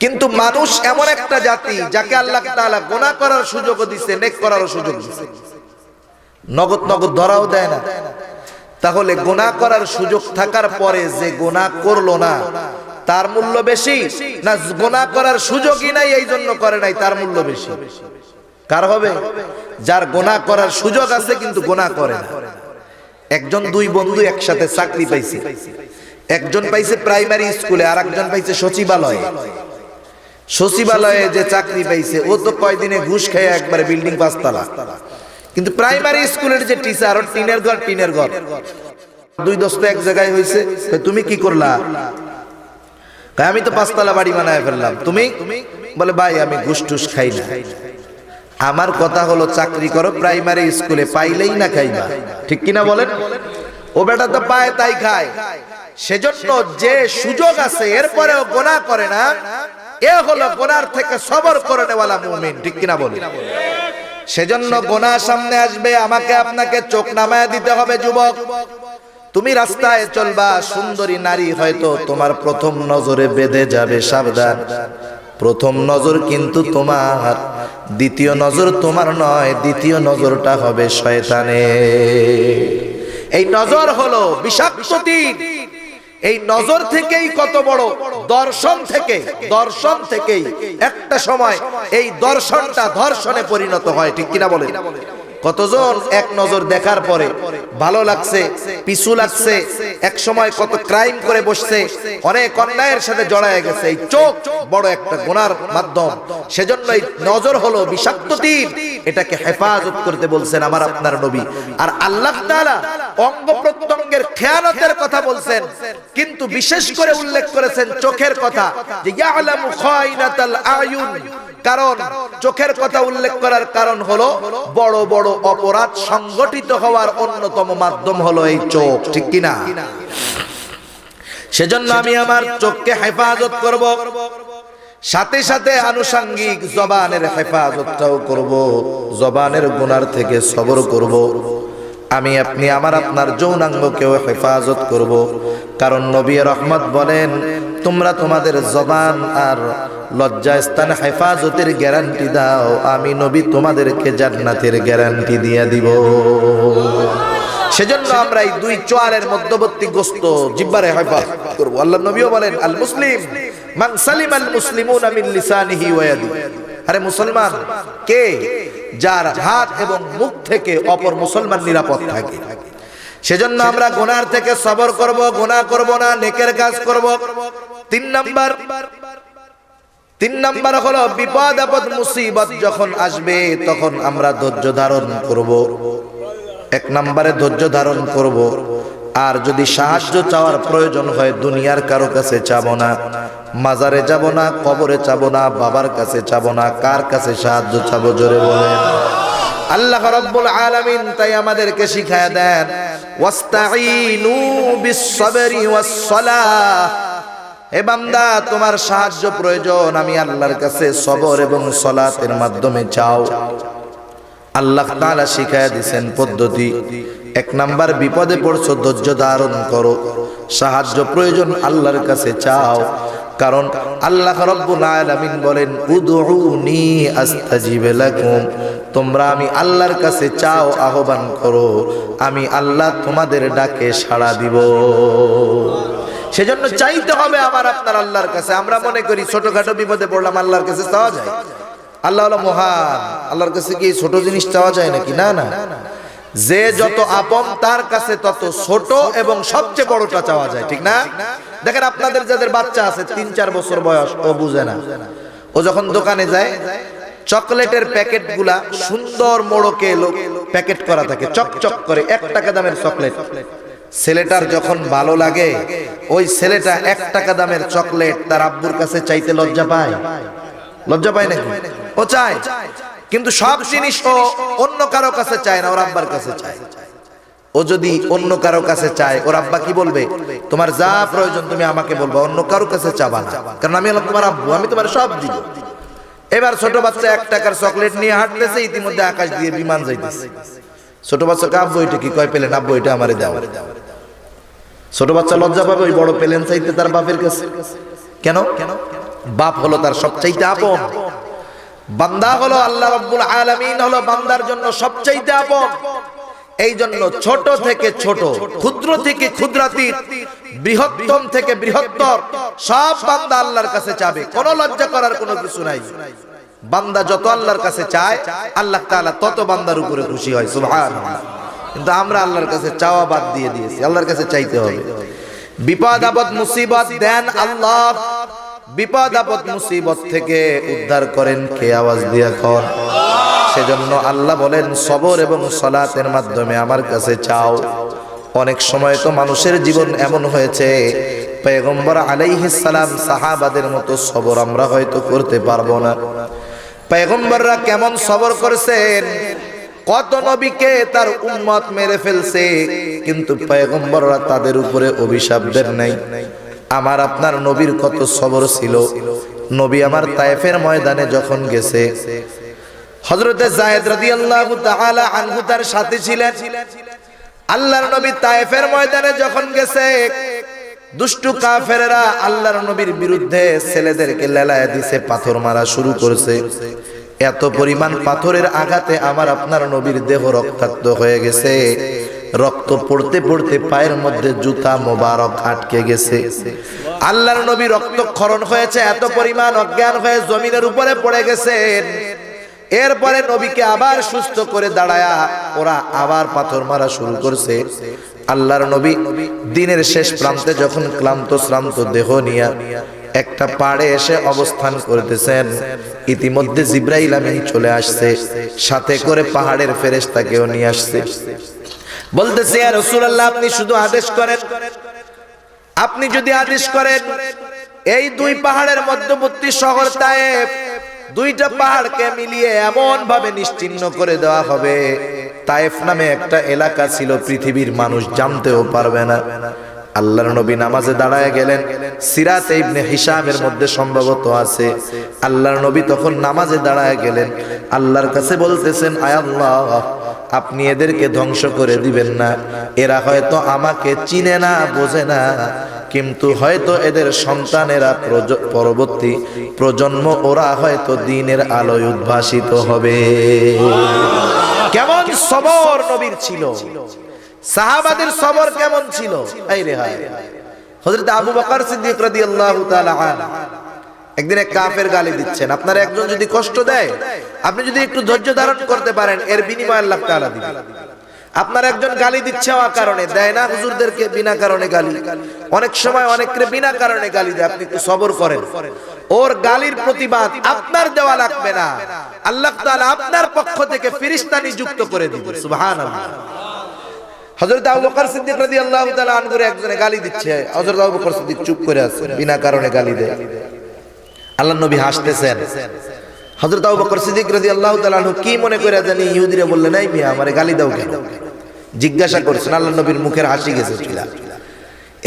Speaker 1: কিন্তু মানুষ এমন একটা জাতি, যাকে আল্লাহ তাআলা গুনাহ করার সুযোগও দিয়েছে, নেক করারও সুযোগ দিয়েছে, নগদ নগদ ধরাও দেয় না। তাহলে গুনাহ করার সুযোগ থাকার পরে যে গুনাহ করলো না, তার মূল্য বেশি, না গুনাহ করার সুযোগই নাই এই জন্য করে নাই, তার মূল্য বেশি? কার হবে? যার গুনাহ করার সুযোগ আছে কিন্তু গুনাহ করে না। একজন, দুই বন্ধু একসাথে চাকরি পাইছে। একজন পাইছে প্রাইমারি স্কুলে, আর একজন পাইছে সচিবালয়ে। সচিবালয়ে যে চাকরি পাইছে, ও তো কয়দিনে ঘুষ খেয়ে একবারে বিল্ডিং 5 তলা। কিন্তু প্রাইমারি স্কুলের যে টিচার, ওর টিনের ঘর। দুই দোস্ত এক জায়গায় হইছে, তুমি কি করলা? আমি তো 5 তলা বাড়ি বানায় ফেললাম। তুমি? বলে ভাই আমি ঘুষ টুস খাই না। আমার কথা হলো, চাকরি করো প্রাইমারি স্কুলে, পাইলেই না খাইবা। ঠিক কিনা বলেন? ও বেটা তো পায় তাই খায়। সেজন্য যে সুযোগ আছে এরপরেও গুনাহ করে না, এ হলো গুনার থেকে সবর করে নেওয়ালা মুমিন। ঠিক কিনা বলেন? সেজন্য গুনাহ সামনে আসবে, আমাকে আপনাকে চোখ নামায় দিতে হবে। যুবক, তুমি রাস্তায় চলবা, সুন্দরী নারী হয়তো তোমার প্রথম নজরে বেঁধে যাবে, সাবধান। প্রথম নজর কিন্তু তোমার, দ্বিতীয় নজর তোমার নয়, দ্বিতীয় নজরটা হবে শয়তানের। এই নজর হলো বিষাক্ত তীর। এই নজর থেকেই কত বড় দর্শন থেকেই একটা সময় এই দর্শনটা ধর্ষণে পরিণত হয়, ঠিক কিনা বলেন? কতজন এক নজর দেখার পরে ভালো লাগছে, পিছু লাগছে, এক সময় কত ক্রাইম করে বসছে, অনেক অন্যায়ের সাথে জড়ায় গেছে। এই চোখ বড় একটা গুনার মাধ্যম, সেজন্য এই নজর হলো বিষাক্ত তীর, এটাকে হেফাজত করতে বলছেন আমার আপনার নবী। আর আল্লাহ তাআলা অঙ্গ প্রত্যঙ্গের খেয়ানতের কথা বলছেন, কিন্তু বিশেষ করে উল্লেখ করেছেন চোখের কথা, যে ইয়ালামু খায়িনাতাল আয়ুন। কারণ চোখের কথা উল্লেখ করার কারণ হলো বড় বড় অপরাধ সংগঠিত হওয়ার অন্যতম মাধ্যম হলো এই চোখ, ঠিক কিনা? সেজন্য আমি আমার চোখকে হেফাজত করব, সাথে সাথে আনুষঙ্গিক জবানের হেফাজতটাও করব, জবানের গুনার থেকে সবর করব। আমি আপনি আমার আপনার যৌনাঙ্গকেও হেফাজত করব, কারণ নবী রহমত বলেন, তোমরা তোমাদের জবান আর লজ্জাস্থান হেফাজতের গ্যারান্টি দাও, আমি নবী তোমাদেরকে জান্নাতের গ্যারান্টি দিয়ে দিব। সেজন্য আমরা এই দুই চোয়ালের মধ্যবর্তী গোস্ত জিহ্বারে হেফাজত করব। আল্লাহর নবীও বলেন, আল মুসলিম মান সালিমাল মুসলিমুনা মিন লিসানিহি ওয়া ইয়াদিহি। আরে মুসলমান কে? যার হাত এবং মুখ থেকে অপর মুসলমান নিরাপদ থাকে। সেজন্য আমরা গুনার থেকে সবর করব, গুনাহ করব না, নেকের কাজ করব। তিন নাম্বার হলো বিপদ আপদ মুসিবত যখন আসবে তখন আমরা ধৈর্য ধারণ করব। এক নম্বরে ধৈর্য ধারণ করব। আর যদি সাহায্য চাওয়ার প্রয়োজন হয়, দুনিয়ার কারো কাছে চাবো না, মাজারে যাব না, কবরে চাবো না, বাবার কাছে চাবো না, কার কাছে সাহায্য চাবো? জোরে বলেন। আল্লাহ রাব্বুল আলামিন তাই আমাদেরকে শিখায়া দেন, ওয়াস্তাঈনু বিস-সাবরি ওয়াস-সালাহ। হে বান্দা, তোমার সাহায্য প্রয়োজন, আমি আল্লাহর কাছে সবর এবং সালাতের মাধ্যমে চাও। আল্লাহ তাআলা শিখায়া দিয়েছেন পদ্ধতি। এক নাম্বার, বিপদে পড়ছো, ধৈর্য ধারণ করো, সাহায্য প্রয়োজন, আল্লাহর কাছে চাও। কারণ আল্লাহ রাব্বুল আলামিন বলেন, উদউনি আস্তাজিব লাকুম। তোমরা আমি আল্লাহর কাছে চাও, আহ্বান করো, আমি আল্লাহ তোমাদের ডাকে সাড়া দিব। সেজন্য চাইতে হবে আমার আপনার আল্লাহর কাছে। আমরা মনে করি ছোটখাটো বিপদে পড়লাম আল্লাহর কাছে চাওয়া যায়। আল্লাহ হলো মহান, আল্লাহর কাছে কি ছোট জিনিস চাওয়া যায় নাকি? না না, যে যত আপন তার কাছে তত ছোট এবং সবচেয়ে বড়টা চাওয়া যায়, ঠিক না? দেখেন আপনাদের যাদের বাচ্চা আছে 3-4 বছর বয়স, ও বুঝে না, ও যখন দোকানে যায় চকলেটের প্যাকেট গুলা সুন্দর মোড়কে প্যাকেট করা থাকে, চকচক করে, 1 টাকা দামের চকলেট। ছেলেটার যখন ভালো লাগে, ওই ছেলেটা 1 টাকা দামের চকলেট তার আব্বুর কাছে চাইতে লজ্জা পায়? লজ্জা পায় নাকি? ও চায়, কিন্তু সব জিনিস ও অন্য কারো কাছে চায় না, ওর আব্বার কাছে চায়। ও যদি অন্য কারো কাছে চায়, ওর আব্বা কি বলবে? তোমার যা প্রয়োজন তুমি আমাকে বলবা, অন্য কারো কাছে চাবা না, কারণ আমি হলাম তোমার আব্বু, আমি তোমার সব দিব। এবার ছোট বাচ্চা 1 টাকার চকলেট নিয়ে হাঁটতেছে, ইতিমধ্যে আকাশ দিয়ে বিমান যাইতেছে। ছোট বাচ্চাকে আব্বু এটা কি কয়? পেলেন? আব্বু এটা আমারে দাও। ছোট বাচ্চা লজ্জা পাবে ওই বড় পেলেন চাইতে তার বাপের কাছে। কেন? বাপ হলো তার সবচাইতে আপন। বান্দা হলো আল্লাহ রাব্বুল আলামিন হলো বান্দার জন্য সবচাইতে আপন। এই জন্য ছোট থেকে ছোট, ক্ষুদ্র থেকে ক্ষুদ্রাতীত, বৃহত্তম থেকে বৃহত্তর সব বান্দা আল্লাহর কাছে চাবে। কোনো লজ্জা করার কোনো কিছু নাই। বান্দা যত আল্লাহর কাছে চায়, আল্লাহ তাআলা তত বান্দার উপরে খুশি হয়। সুবহানাল্লাহ। কিন্তু আমরা আল্লাহর কাছে চাওয়া বাদ দিয়ে দিয়েছি, আল্লাহর কাছে চাইতে হবে। বিপদ আপদ মুসিবত দেন আল্লাহ, বিপদ আপদ মুসিবত থেকে উদ্ধার করেন কে? আওয়াজ দিয়ে কর। সেজন্য আল্লাহ বলেন, সবর এবং সালাতের মাধ্যমে আমার কাছে চাও। অনেক সময় তো মানুষের জীবন এমন হয়েছে, পয়গম্বর আলাইহিস সালাম সাহাবাদের মতো সবর আমরা হয়তো করতে পারবো না। পয়গম্বররা কেমন সবর করেছেন, কত নবীকে তার উম্মত মেরে ফেলছে, কিন্তু পয়গম্বররা তাদের উপরে অভিশাপ দেন নাই। আমার আপনার নবীর কত সবর ছিল। নবী আমার তায়েফের ময়দানে যখন গেছে, হযরতে যায়েদ রাদিয়াল্লাহু তাআলা আনহু তার সাথে ছিলেন। আল্লাহর নবী তায়েফের ময়দানে যখন গেছে, দুষ্টু কাফেররা আল্লাহর নবীর বিরুদ্ধে ছেলেদেরকে লেলায় দিছে, পাথর মারা শুরু করেছে। এত পরিমাণ পাথরের আঘাতে আমার আপনার নবীর দেহ রক্তাক্ত হয়ে গেছে। রক্ত পড়তে পড়তে পায়ের মধ্যে জুতা মোবারক আটকে গেছে। আল্লাহর নবী রক্তক্ষরণ হয়েছে, এত পরিমাণ অজ্ঞান হয়ে জমিনের উপরে পড়ে গেছেন। এরপরে নবীকে আবার সুস্থ করে দাঁড়ায়া ওরা আবার পাথর মারা শুরু করছে। আল্লাহর নবী দিনের শেষ প্রান্তে যখন ক্লান্ত শ্রান্ত দেহ নিয়ে একটা পাড়ে এসে অবস্থান করতেছেন, ইতিমধ্যে জিবরাইল আমিন চলে আসছে, সাথে করে পাহাড়ের ফেরেশতাকেও নিয়ে আসছে। বলতেছে, ইয়া রাসূলুল্লাহ, আপনি শুধু আদেশ করেন, আপনি যদি আদেশ করেন এই দুই পাহাড়ের মধ্যবর্তী শহর তায়েফ, দুইটা পাহাড়কে মিলিয়ে এমন ভাবে নিশ্চিহ্ন করে দেওয়া হবে, তায়েফ নামে একটা এলাকা ছিল পৃথিবীর মানুষ জানতেও পারবে না। আল্লাহর নবী নামাজে দাঁড়ায় গেলেন। সিরাতে ইবনে হিশামের মধ্যে সম্ভবত আছে, আল্লাহর নবী তখন নামাজে দাঁড়ায় গেলেন, আল্লাহর কাছে বলতেছেন, আয় আল্লাহ, আপনি এদেরকে ধ্বংস করে দিবেন না। এরা হয়তো আমাকে চিনে না, বোঝে না, কিন্তু হয়তো এদের সন্তানেরা পরবর্তী প্রজন্ম ওরা হয়তো দ্বীনের আলোয় উদ্ভাসিত হবে। কেমন সবর নবীর ছিল, সাহাবাদের সবর কেমন ছিল। হযরত আবু বকর সিদ্দিক রাদিয়াল্লাহু তাআলা আনহু একদিন এক কাফের গালি দিচ্ছেন। আপনার একজন যদি কষ্ট দেয়, আপনি যদি একটু ধৈর্য ধারণ করতে পারেন, এর বিনিময়ে আল্লাহ তাআলা দিবেন। আপনার একজন গালি দিচ্ছে ওয়া কারণে দেয় না, হুজুরদেরকে বিনা কারণে গালি, অনেক সময় অনেককে বিনা কারণে গালি দেয়, আপনি একটু সবর করেন, ওর গালির প্রতিবাদ আপনার দেওয়া লাগবে না, আল্লাহ তাআলা আপনার পক্ষ থেকে ফেরেশতা নিযুক্ত করে দিবেন। সুবহানাল্লাহ। হযরত আবু বকর সিদ্দিক রাদিয়াল্লাহু তাআলা আনহুর একজনে গালি দিচ্ছে, হযরত আবু বকর সিদ্দিক চুপ করে আছে, বিনা কারণে গালি দেয়। আল্লাহর নবী হাসতেছেন। হযরত আবু বকর সিদ্দিক রাদিয়াল্লাহু তাআলা আনহু কি মনে করে জানি ইহুদিরা বললেন, এই মিয়া আমারে গালি দাও কেন, জিজ্ঞাসা করছেন। আল্লাহর নবীর মুখের হাসি গেছে চুলা।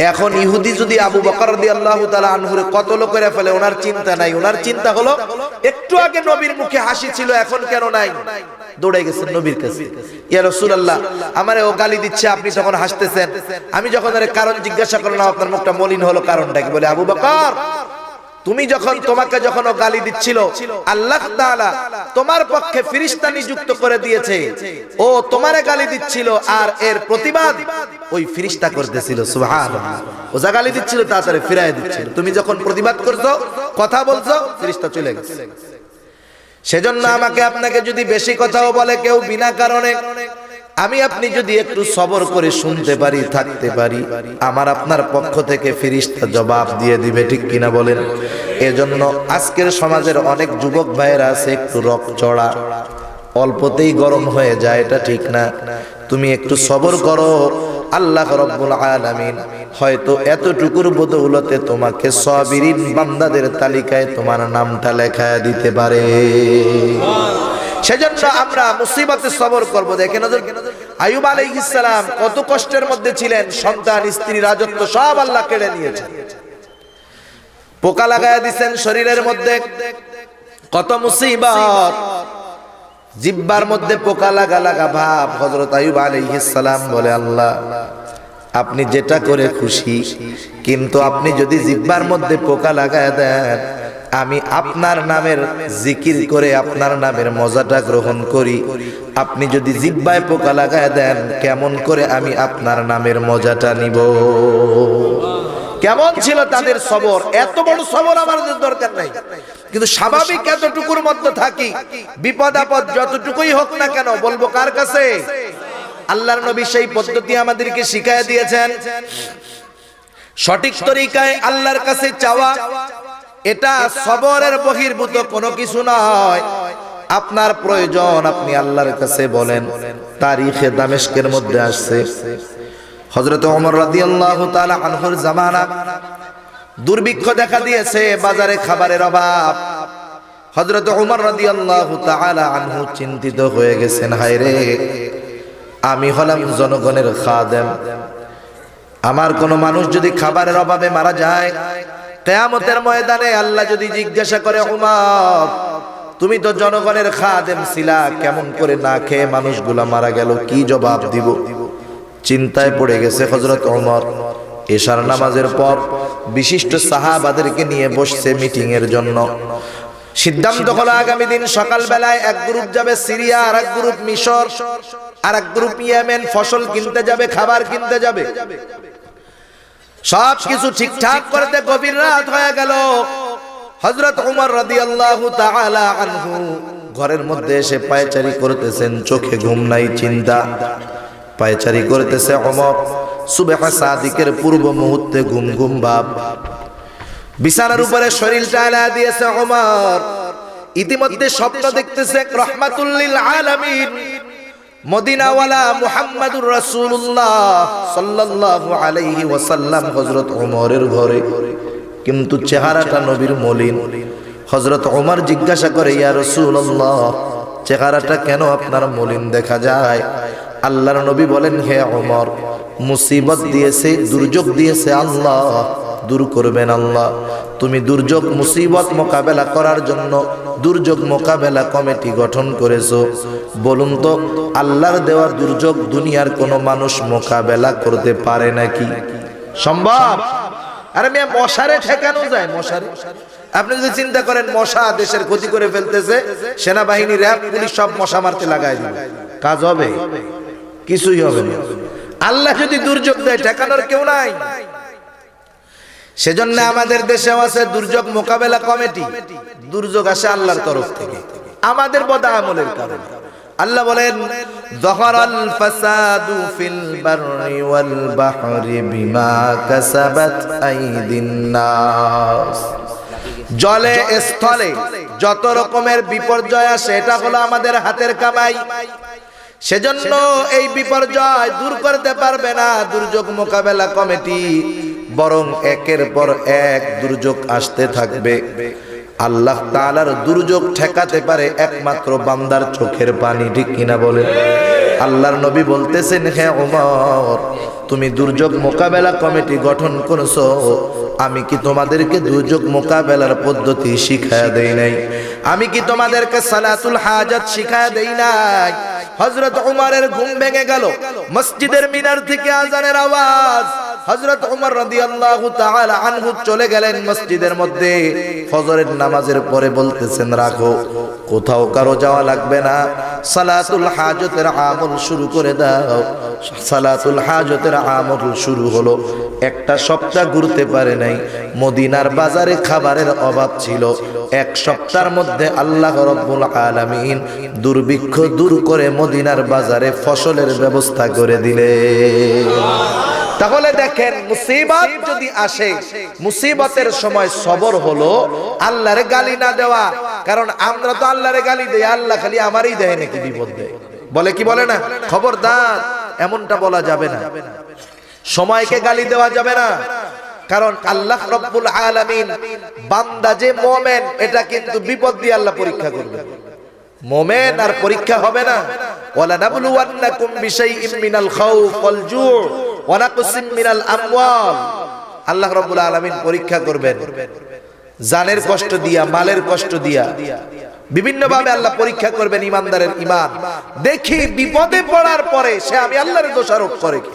Speaker 1: এখন ইহুদি যদি আবু বকর রাদিয়াল্লাহু তাআলা আনহুরে কতল করে ফেলে, ওনার চিন্তা নাই, ওনার চিন্তা হলো একটু আগে নবীর মুখে হাসি ছিল, এখন কেন নাই। দৌড়ে গেছেন নবীর কাছে, ইয়া রাসূলুল্লাহ, আমারে ও গালি দিচ্ছে, আপনি তখন হাসতেছেন। আমি যখন এর কারণ জিজ্ঞাসা করলাম, আপনার মুখটা মলিন হলো, কারণটা কি? বলে, আবু বকর, তুমি তোমাকে যখন ও গালি দিচ্ছিল, আল্লাহ তাআলা তোমার পক্ষে ফেরেশতা নিযুক্ত করে দিয়েছে, ও তোমারে গালি দিচ্ছিল আর এর প্রতিবাদ ওই ফেরেশতা করতেছিল। সুবহানাল্লাহ। ও যা গালি দিচ্ছিল তাড়াতাড়ি ফিরায় দিচ্ছিল, তুমি যখন প্রতিবাদ করছো, কথা বলছো, ফেরেশতা চলে গেছে। সেজন্য আমাকে আপনাকে যদি বেশি কথাও বলে কেউ বিনা কারণে, আমি আপনি যদি একটু সবর করে শুনতে পারি, থাকতে পারি, আমার আপনার পক্ষ থেকে ফেরেশতা জবাব দিয়ে দিবে, ঠিক কিনা বলেন? এজন্য আজকের সমাজের অনেক যুবক ভাইয়েরা আছে একটু রক চড়া, অল্পতেই গরম হয়ে যায়, এটা ঠিক না। তুমি একটু সবর করো, আল্লাহ রাব্বুল আলামিন হয়তো এতটুকুর বদৌলতে তোমাকে সাবিরিন বান্দাদের তালিকায় তোমার নামটা লেখায় দিতে পারে। সেজন্য আমরা মুসিবতে সবর করব। দেখেন আইয়ুব আলাইহিস সালাম কত কষ্টের মধ্যে ছিলেন, সন্তান, স্ত্রী, রাজত্ব সব আল্লাহ কেড়ে নিয়েছেন, পোকা লাগায়া দিবেন শরীরের মধ্যে, কত মুসিবত, জিহ্বার মধ্যে পোকা লাগা লাগা ভাব। হযরত আইয়ুব আলাইহিস সালাম বলে, আল্লাহ আপনি যেটা করে খুশি, কিন্তু আপনি যদি জিহ্বার মধ্যে পোকা লাগায় দেন, আমি আপনার নামের জিকির করে আপনার নামের মজাটা গ্রহণ করি, আপনি যদি জিহ্বায় পোকা লাগায় দেন, কেমন করে আমি আপনার নামের মজাটা নিব? কেমন ছিল তাদের সবর! এত বড় সবর আমাদের দরকার নাই, কিন্তু স্বাভাবিক এতটুকুর মধ্যে থাকি, বিপদ আপদ যতটুকুই হোক না কেন বলবো কার কাছে? আল্লাহর নবী সেই পদ্ধতি আমাদেরকে শিখায় দিয়েছেন। সঠিক তরিকায় আল্লাহর কাছে চাওয়া, এটা সবরের বহির্ভূত কোনো কিছু নয়। আপনার প্রয়োজন আপনি আল্লাহর কাছে বলেন। তারিখে দামেস্কের মধ্যে আসছে, হযরত ওমর রাদিয়াল্লাহু তাআলা আনহুর জামানা দুর্ভিক্ষ দেখা দিয়েছে, বাজারে খাবারের অভাব। হযরত ওমর রাদিয়াল্লাহু তাআলা আনহু চিন্তিত হয়ে গেছেন, হায় রে, আমি হলাম জনগণের খাদেম, আমার কোন মানুষ যদি খাবারের অভাবে মারা যায়, কিয়ামতের ময়দানে আল্লাহ যদি জিজ্ঞাসা করে, ওমর তুমি তো জনগণের খাদেম ছিলা, কেমন করে না খেয়ে মানুষগুলা মারা গেল, কি জবাব দিব? চিন্তায় পড়ে গেছে হযরত ওমর। এশার নামাজের পর বিশিষ্ট সাহাবাদেরকে নিয়ে বসছে মিটিং এর জন্য। সিদ্ধান্ত হলো আগামী দিন সকাল বেলায় এক গ্রুপ যাবে সিরিয়া আর এক গ্রুপ মিশর। আর এক গ্রুপ ইয়েমেন ফসল কিনতে যাবে, খাবার কিনতে যাবে। সব কিছু ঠিকঠাক করতে গভীর রাত হয়ে গেল। হযরত ওমর রাদিয়াল্লাহু তাআলা আনহু ঘরের মধ্যে এসে পায়চারি করতেছেন, চোখে ঘুম নাই, চিন্তা। পায়চারি করতেছে ওমর। সুবহ সাদিকের পূর্ব মুহূর্তে ঘুম ঘুম ভাব, বিছানার উপরে শরীরটা আলা দিয়েছে ওমর। ইতিমধ্যে স্বপ্ন দেখতেছে রাহমাতুল লিল আলামিন মদিনাওয়ালা মুহাম্মাদুর রাসূলুল্লাহ সাল্লাল্লাহু আলাইহি ওয়াসাল্লাম হযরত ওমরের ঘরে, কিন্তু চেহারাটা নবীর মলিন। হযরত ওমর জিজ্ঞাসা করে, ইয়া রাসূলুল্লাহ, চেহারাটা কেন আপনার মলিন দেখা যায়? আল্লাহর নবী বলেন, হে ওমর, মুসিবত দিয়েছে, দুর্যোগ দিয়েছে আল্লাহ, দূর করবেন আল্লাহ। তুমি দুর্যোগ মুসিবত মোকাবেলা করার জন্য দুর্যোগ মোকাবেলা কমিটি গঠন করেছো। বলুন তো, আল্লাহর দেওয়া দুর্যোগ দুনিয়ার কোনো মানুষ মোকাবেলা করতে পারে নাকি? সম্ভব? আরে মেয়ে, মশারে ঠেকানো যায়? মশারে আপনি যদি চিন্তা করেন মশা দেশের ক্ষতি করে ফেলতেছে, সেনাবাহিনী, র‍্যাব, পুলিশ সব মশা মারতে লাগাই দিবে, কাজ হবে? কিছুই হবে না। আল্লাহ যদি দুর্যোগ দেয়, ঠেকানোর কেউ নাই। সেজন্য আমাদের দেশেও আছে দুর্যোগ মোকাবেলা কমিটি। দুর্যোগ আসে আল্লাহর তরফ থেকে, আমাদের বদআমলের কারণে। আল্লাহ বলেন, যাহারাল ফাসাদু ফিল বাররি ওয়াল বাহরি বিমা কাসাবাত আইদিন নাস। জলে স্থলে যত রকমের বিপর্যয় আসে, এটা হলো আমাদের হাতের কামাই। সেজন্য এই বিপর্যয় দূর করতে পারবে না দুর্যোগ মোকাবেলা কমিটি, বরং একের পর এক দুর্যোগ আসতে থাকবে। আল্লাহ তাআলার দুর্যোগ ঠেকাতে পারে একমাত্র বান্দার চোখের পানি, ঠিক কিনা বলেন? আল্লাহর নবী বলতেছেন, হে ওমর, তুমি দুর্যোগ মোকাবেলা কমিটি গঠন করেছো, আমি কি তোমাদেরকে দুর্যোগ মোকাবেলার পদ্ধতি শিখায়া দেই নাই? আমি কি তোমাদেরকে সালাতুল হাজাত শিখায়া দেই নাই? হযরত ওমরের ঘুম ভেঙে গেল। মসজিদের মিনার থেকে আযানের আওয়াজ। হযরত ওমর রাদিয়াল্লাহু তাআলা আনহু চলে গেলেন মসজিদের মধ্যে। ফজরের নামাজের পরে বলতেছেন, রাখো, কোথাও কারো যাওয়া লাগবে না, সালাতুল হাজতের আমল শুরু করে দাও। সালাতুল হাজতের আমল শুরু হলো। একটা সপ্তাহ ঘুরতে পারে নাই। মদিনার বাজারে খাবারের অভাব ছিল। এক সপ্তাহের মধ্যে আল্লাহ রাব্বুল আলামিন দুর্ভিক্ষ দূর করে মদিনার বাজারে ফসলের ব্যবস্থা করে দিলেন। তাহলে দেখেন, মুসিবত যদি আসে, মুসিবতের সময় সবর হলো আল্লাহরে গালি না দেওয়া। কারণ আমরা তো আল্লাহরে গালি দেই, আল্লাহ খালি আমারই দেয় নাকি বিপদ দেয়, বলে কি বলে না? খবরদার, এমনটা বলা যাবে না। সময়কে গালি দেওয়া যাবে না। কারণ আল্লাহ রাব্বুল আলামিন বান্দা যে মুমিন, এটা কিন্তু বিপদ দিয়ে আল্লাহ পরীক্ষা করবে। মুমিন আর পরীক্ষা হবে না। ওয়ালা নাবলুওয়ান্নাকুম বিশাইইম মিনাল খাউফ ওয়াল জু' ওয়া নাকসিম মিনাল আমওয়াল। আল্লাহ রাব্বুল আলামিন পরীক্ষা করবেন জানের কষ্ট দিয়া, মালের কষ্ট দিয়া, বিভিন্ন ভাবে আল্লাহ পরীক্ষা করবেন ইমানদারের ঈমান। দেখি বিপদে পড়ার পরে সে আমি আল্লাহর দোষারোপ করে কি।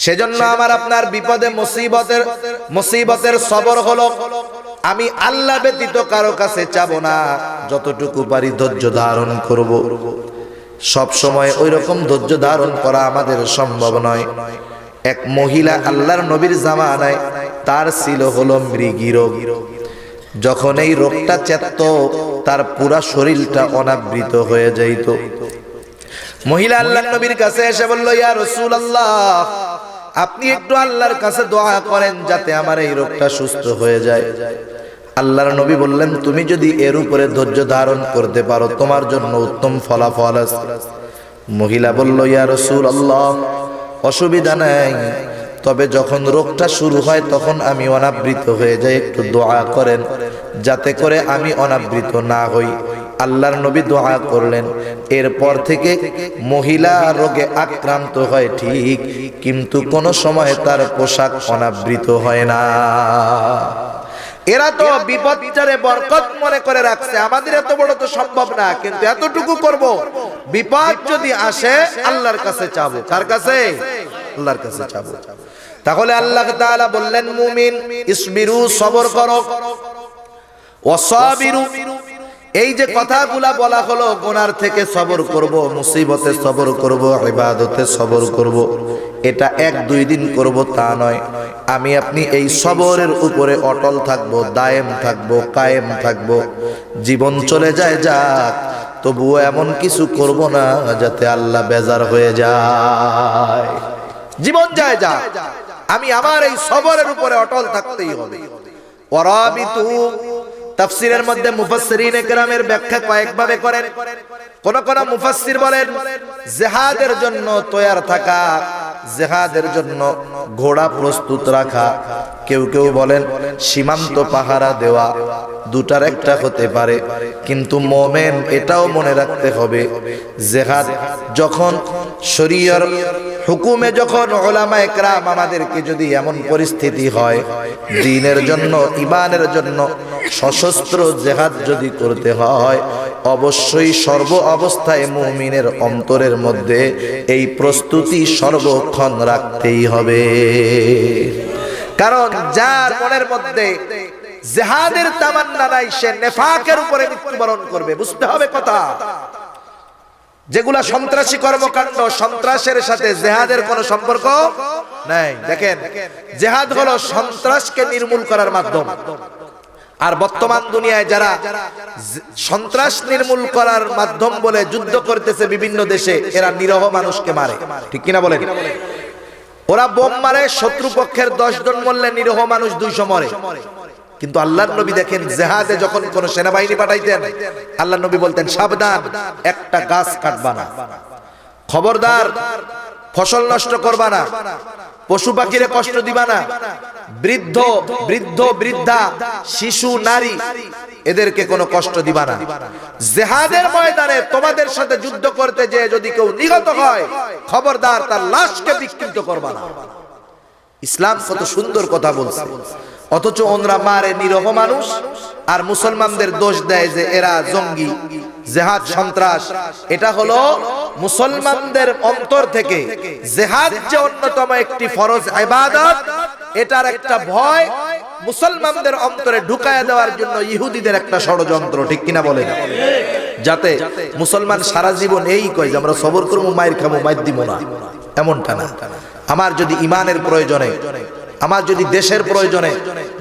Speaker 1: সেজন্য আমার আপনার বিপদে মুসিবতের সবর হলো আমি আল্লাহ ব্যতীত কারো কাছে চাবো না, যতটুকু পারি ধৈর্য ধারণ করব। সব সময় ওই রকম ধৈর্য ধারণ করা আমাদের সম্ভব নয়। এক মহিলা আল্লাহর নবীর জামানায়, তার ছিল হলো মৃগী রোগ। যখন এই রোগটা চেতত, তার পুরা শরীরটা অনাবৃত হয়ে যাইত। মহিলা আল্লাহর নবীর কাছে এসে বলল, ইয়া রাসূলুল্লাহ, আপনি একটু আল্লাহর কাছে দোয়া করেন যাতে আমার এই রোগটা সুস্থ হয়ে যায়। আল্লাহর নবী বললেন, তুমি যদি এর উপরে ধৈর্য ধারণ করতে পারো, তোমার জন্য উত্তম ফলাফল আছে। মহিলা বলল, ইয়া রাসূলুল্লাহ, অসুবিধা নাই, তবে যখন রোগটা শুরু হয় তখন আমি অনাবৃত হয়ে যাই, একটু দোয়া করেন যাতে করে আমি অনাবৃত না হই। আল্লাহর নবী দোয়া করলেন। এরপর থেকে মহিলা রোগে আক্রান্ত হয় ঠিক, কিন্তু কোনো সময় তার পোশাক অনাবৃত হয় না। এরা তো বিপদটারে বরকত মনে করে রাখছে। আমাদের এত বড় তো সম্ভব না, কিন্তু এতটুকু করব, বিপদ যদি আসে আল্লাহর কাছে চাবো। কার কাছে? আল্লাহর কাছে চাবো। তাহলে আল্লাহ তাআলা বললেন, মুমিন ইসবিরু, সবর করো, ওয়াসাবিরু, এই যে কথাগুলা বলা হলো, গুনার থেকে সবর করব, মুসিবতে সবর করব, ইবাদতে সবর করব, এটা 1-2 দিন করব তা নয়। আমি আপনি এই সবরের উপরে অটল থাকব, দায়েম থাকব, কায়েম থাকব। জীবন চলে যায় যাক, তবুও এমন কিছু করব না যাতে আল্লাহ বেজার হয়ে যায়। জীবন যায় যাক, আমি আমার এই সবরের উপরে অটল থাকতেই হবে। ওয়ারাবিতু তাফসীরের মধ্যে মুফাসসিরিনে কেরামের ব্যাখ্যা কয়েকভাবে করেন। কোন কোন মুফাসসির বলেন জিহাদের জন্য তৈয়ার থাকা, জিহাদের জন্য ঘোড়া প্রস্তুত রাখা। কেউ কেউ বলেন সীমান্ত পাহারা দেওয়া। দুটার একটা হতে পারে, কিন্তু মুমিন এটাও মনে রাখতে হবে জিহাদ যখন শরীয়র হুকুমে, যখন উলামায়ে কেরাম আমাদেরকে যদি এমন পরিস্থিতি হয় দ্বীনের জন্য, ঈমানের জন্য সশস্ত্র জিহাদ যদি করতে হয়, অবশ্যই সর্ব অবস্থায় মুমিনের অন্তরের মধ্যে এই প্রস্তুতি সর্বক্ষণ রাখতেই হবে। কারণ যার মনের মধ্যে জিহাদের তামান্না নাই, সে নেফাকের উপরে মৃত্যুবরণ করবে। বুঝতে হবে কথা। যেগুলা সন্ত্রাসী কর্মকাণ্ড, সন্ত্রাসের সাথে জিহাদের কোনো সম্পর্ক নাই। দেখেন, জিহাদ হলো সন্ত্রাসকে নির্মূল করার মাধ্যম। আর বর্তমান দুনিয়ায় যারা সন্ত্রাস নির্মূল করার মাধ্যম বলে যুদ্ধ করতেছে বিভিন্ন দেশে, এরা নিরহ মানুষকে মারে। ঠিক কিনা বলেন? ওরা বোম মারে, শত্রুপক্ষের 10 জন মরলে নিরহ মানুষ 200 মরে। কিন্তু আল্লাহর নবী দেখেন, জিহাদে যখন কোন সেনাবাহিনী পাঠাইতেন, আল্লাহর নবী বলতেন সাবধান, একটা গাছ কাটবা না, খবরদার ফসল নষ্ট করবা না, পশু পাখিরে কষ্ট দিবা না, বৃদ্ধ বৃদ্ধা, শিশু, নারী, এদেরকে কোনো কষ্ট দিবা না। জিহাদের ময়দানে তোমাদের সাথে যুদ্ধ করতে যে যদি কেউ নিহত হয়, খবরদার তার লাশকে বিকৃত করবা না। ইসলাম কত সুন্দর কথা বলছে, অথচ ওনরা মারে নিরহ মানুষ আর মুসলমানদের দোষ দেয় যে এরা জঙ্গি, জিহাদ সন্ত্রাস। এটা হলো মুসলমানদের অন্তর থেকে জিহাদ যে অন্যতম একটি ফরজ ইবাদত, এটার একটা ভয় মুসলমানদের অন্তরে ঢুকায়া দেওয়ার জন্য ইহুদিদের একটা ষড়যন্ত্র। ঠিক কিনা বলেন? যাতে মুসলমান সারা জীবন এই কয় যে আমরা সবর করবো, মায়ের খাবো, মায়ের দিব না, এমনটা না। আমার যদি ইমানের প্রয়োজনে, আমার যদি দেশের প্রয়োজনে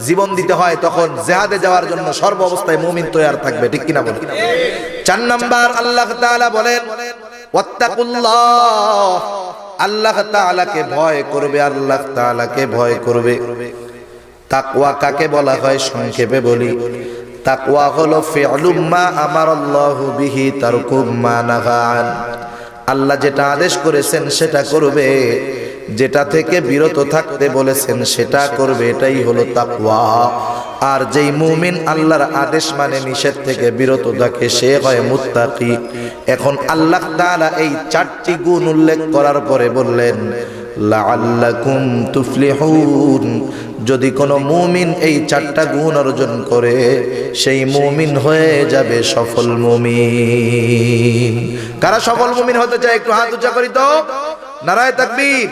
Speaker 1: জীবন দিতে হয়, তখন জিহাদে যাওয়ার জন্য সর্ব অবস্থায় মুমিন তৈয়ার থাকবে। ঠিক কিনা বলেন? 4 নাম্বার আল্লাহ তাআলা বলেন ওয়াত্তাকুল্লাহ, আল্লাহ তাআলাকে ভয় করবে, আল্লাহ তাআলাকে ভয় করবে। তাকওয়া কাকে বলা হয় সংক্ষেপে বলি। তাকওয়া হলো ফি'লুম মা আমারাল্লাহু বিহি তারকুম মা নাহা আন। আল্লাহ যেটা আদেশ করেছেন সেটা করবে, যেটা থেকে বিরত থাকতে বলেছেন সেটা করবে, এটাই হলো তাকওয়া। আর যেই মুমিন আল্লাহর আদেশ মানে নিষেধ থেকে বিরত থাকে, সে হয় মুত্তাকি। এখন আল্লাহ তাআলা এই 4টি গুণ উল্লেখ করার পরে বললেন লাআল্লাকুম তুফলিহুন, যদি কোনো মুমিন এই 4টা গুণ অর্জন করে, সেই মুমিন হয়ে যাবে সফল মুমিন। কারা সফল মুমিন হতে চায় একটু হাত উঁচা করি তো। নারায়ে তাকবীর।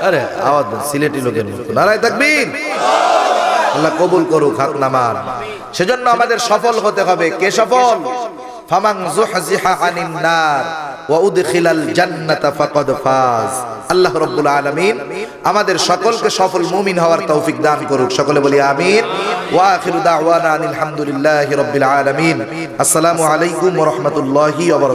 Speaker 1: আরে আওয়াজ সিলেটি লোকের মতো, নারায়ে তাকবীর। আল্লাহ কবুল করুক হাত নামান। সেজন্য আমাদের সফল হতে হবে। কে সফল? ফামান যুহজিহা আনিন নার ওয়া উদখিলাল জান্নাতা ফাকাদ ফাজ। আল্লাহ রাব্বুল আলামিন আমাদের সকলকে সফল মুমিন হওয়ার তৌফিক দান করুক। সকলে বলি আমিন। ওয়া আখিরু দাওয়ানা আলহামদুলিল্লাহি রাব্বিল আলামিন। আসসালামু আলাইকুম ওয়া রাহমাতুল্লাহি ওয়া বারাকাতুহু।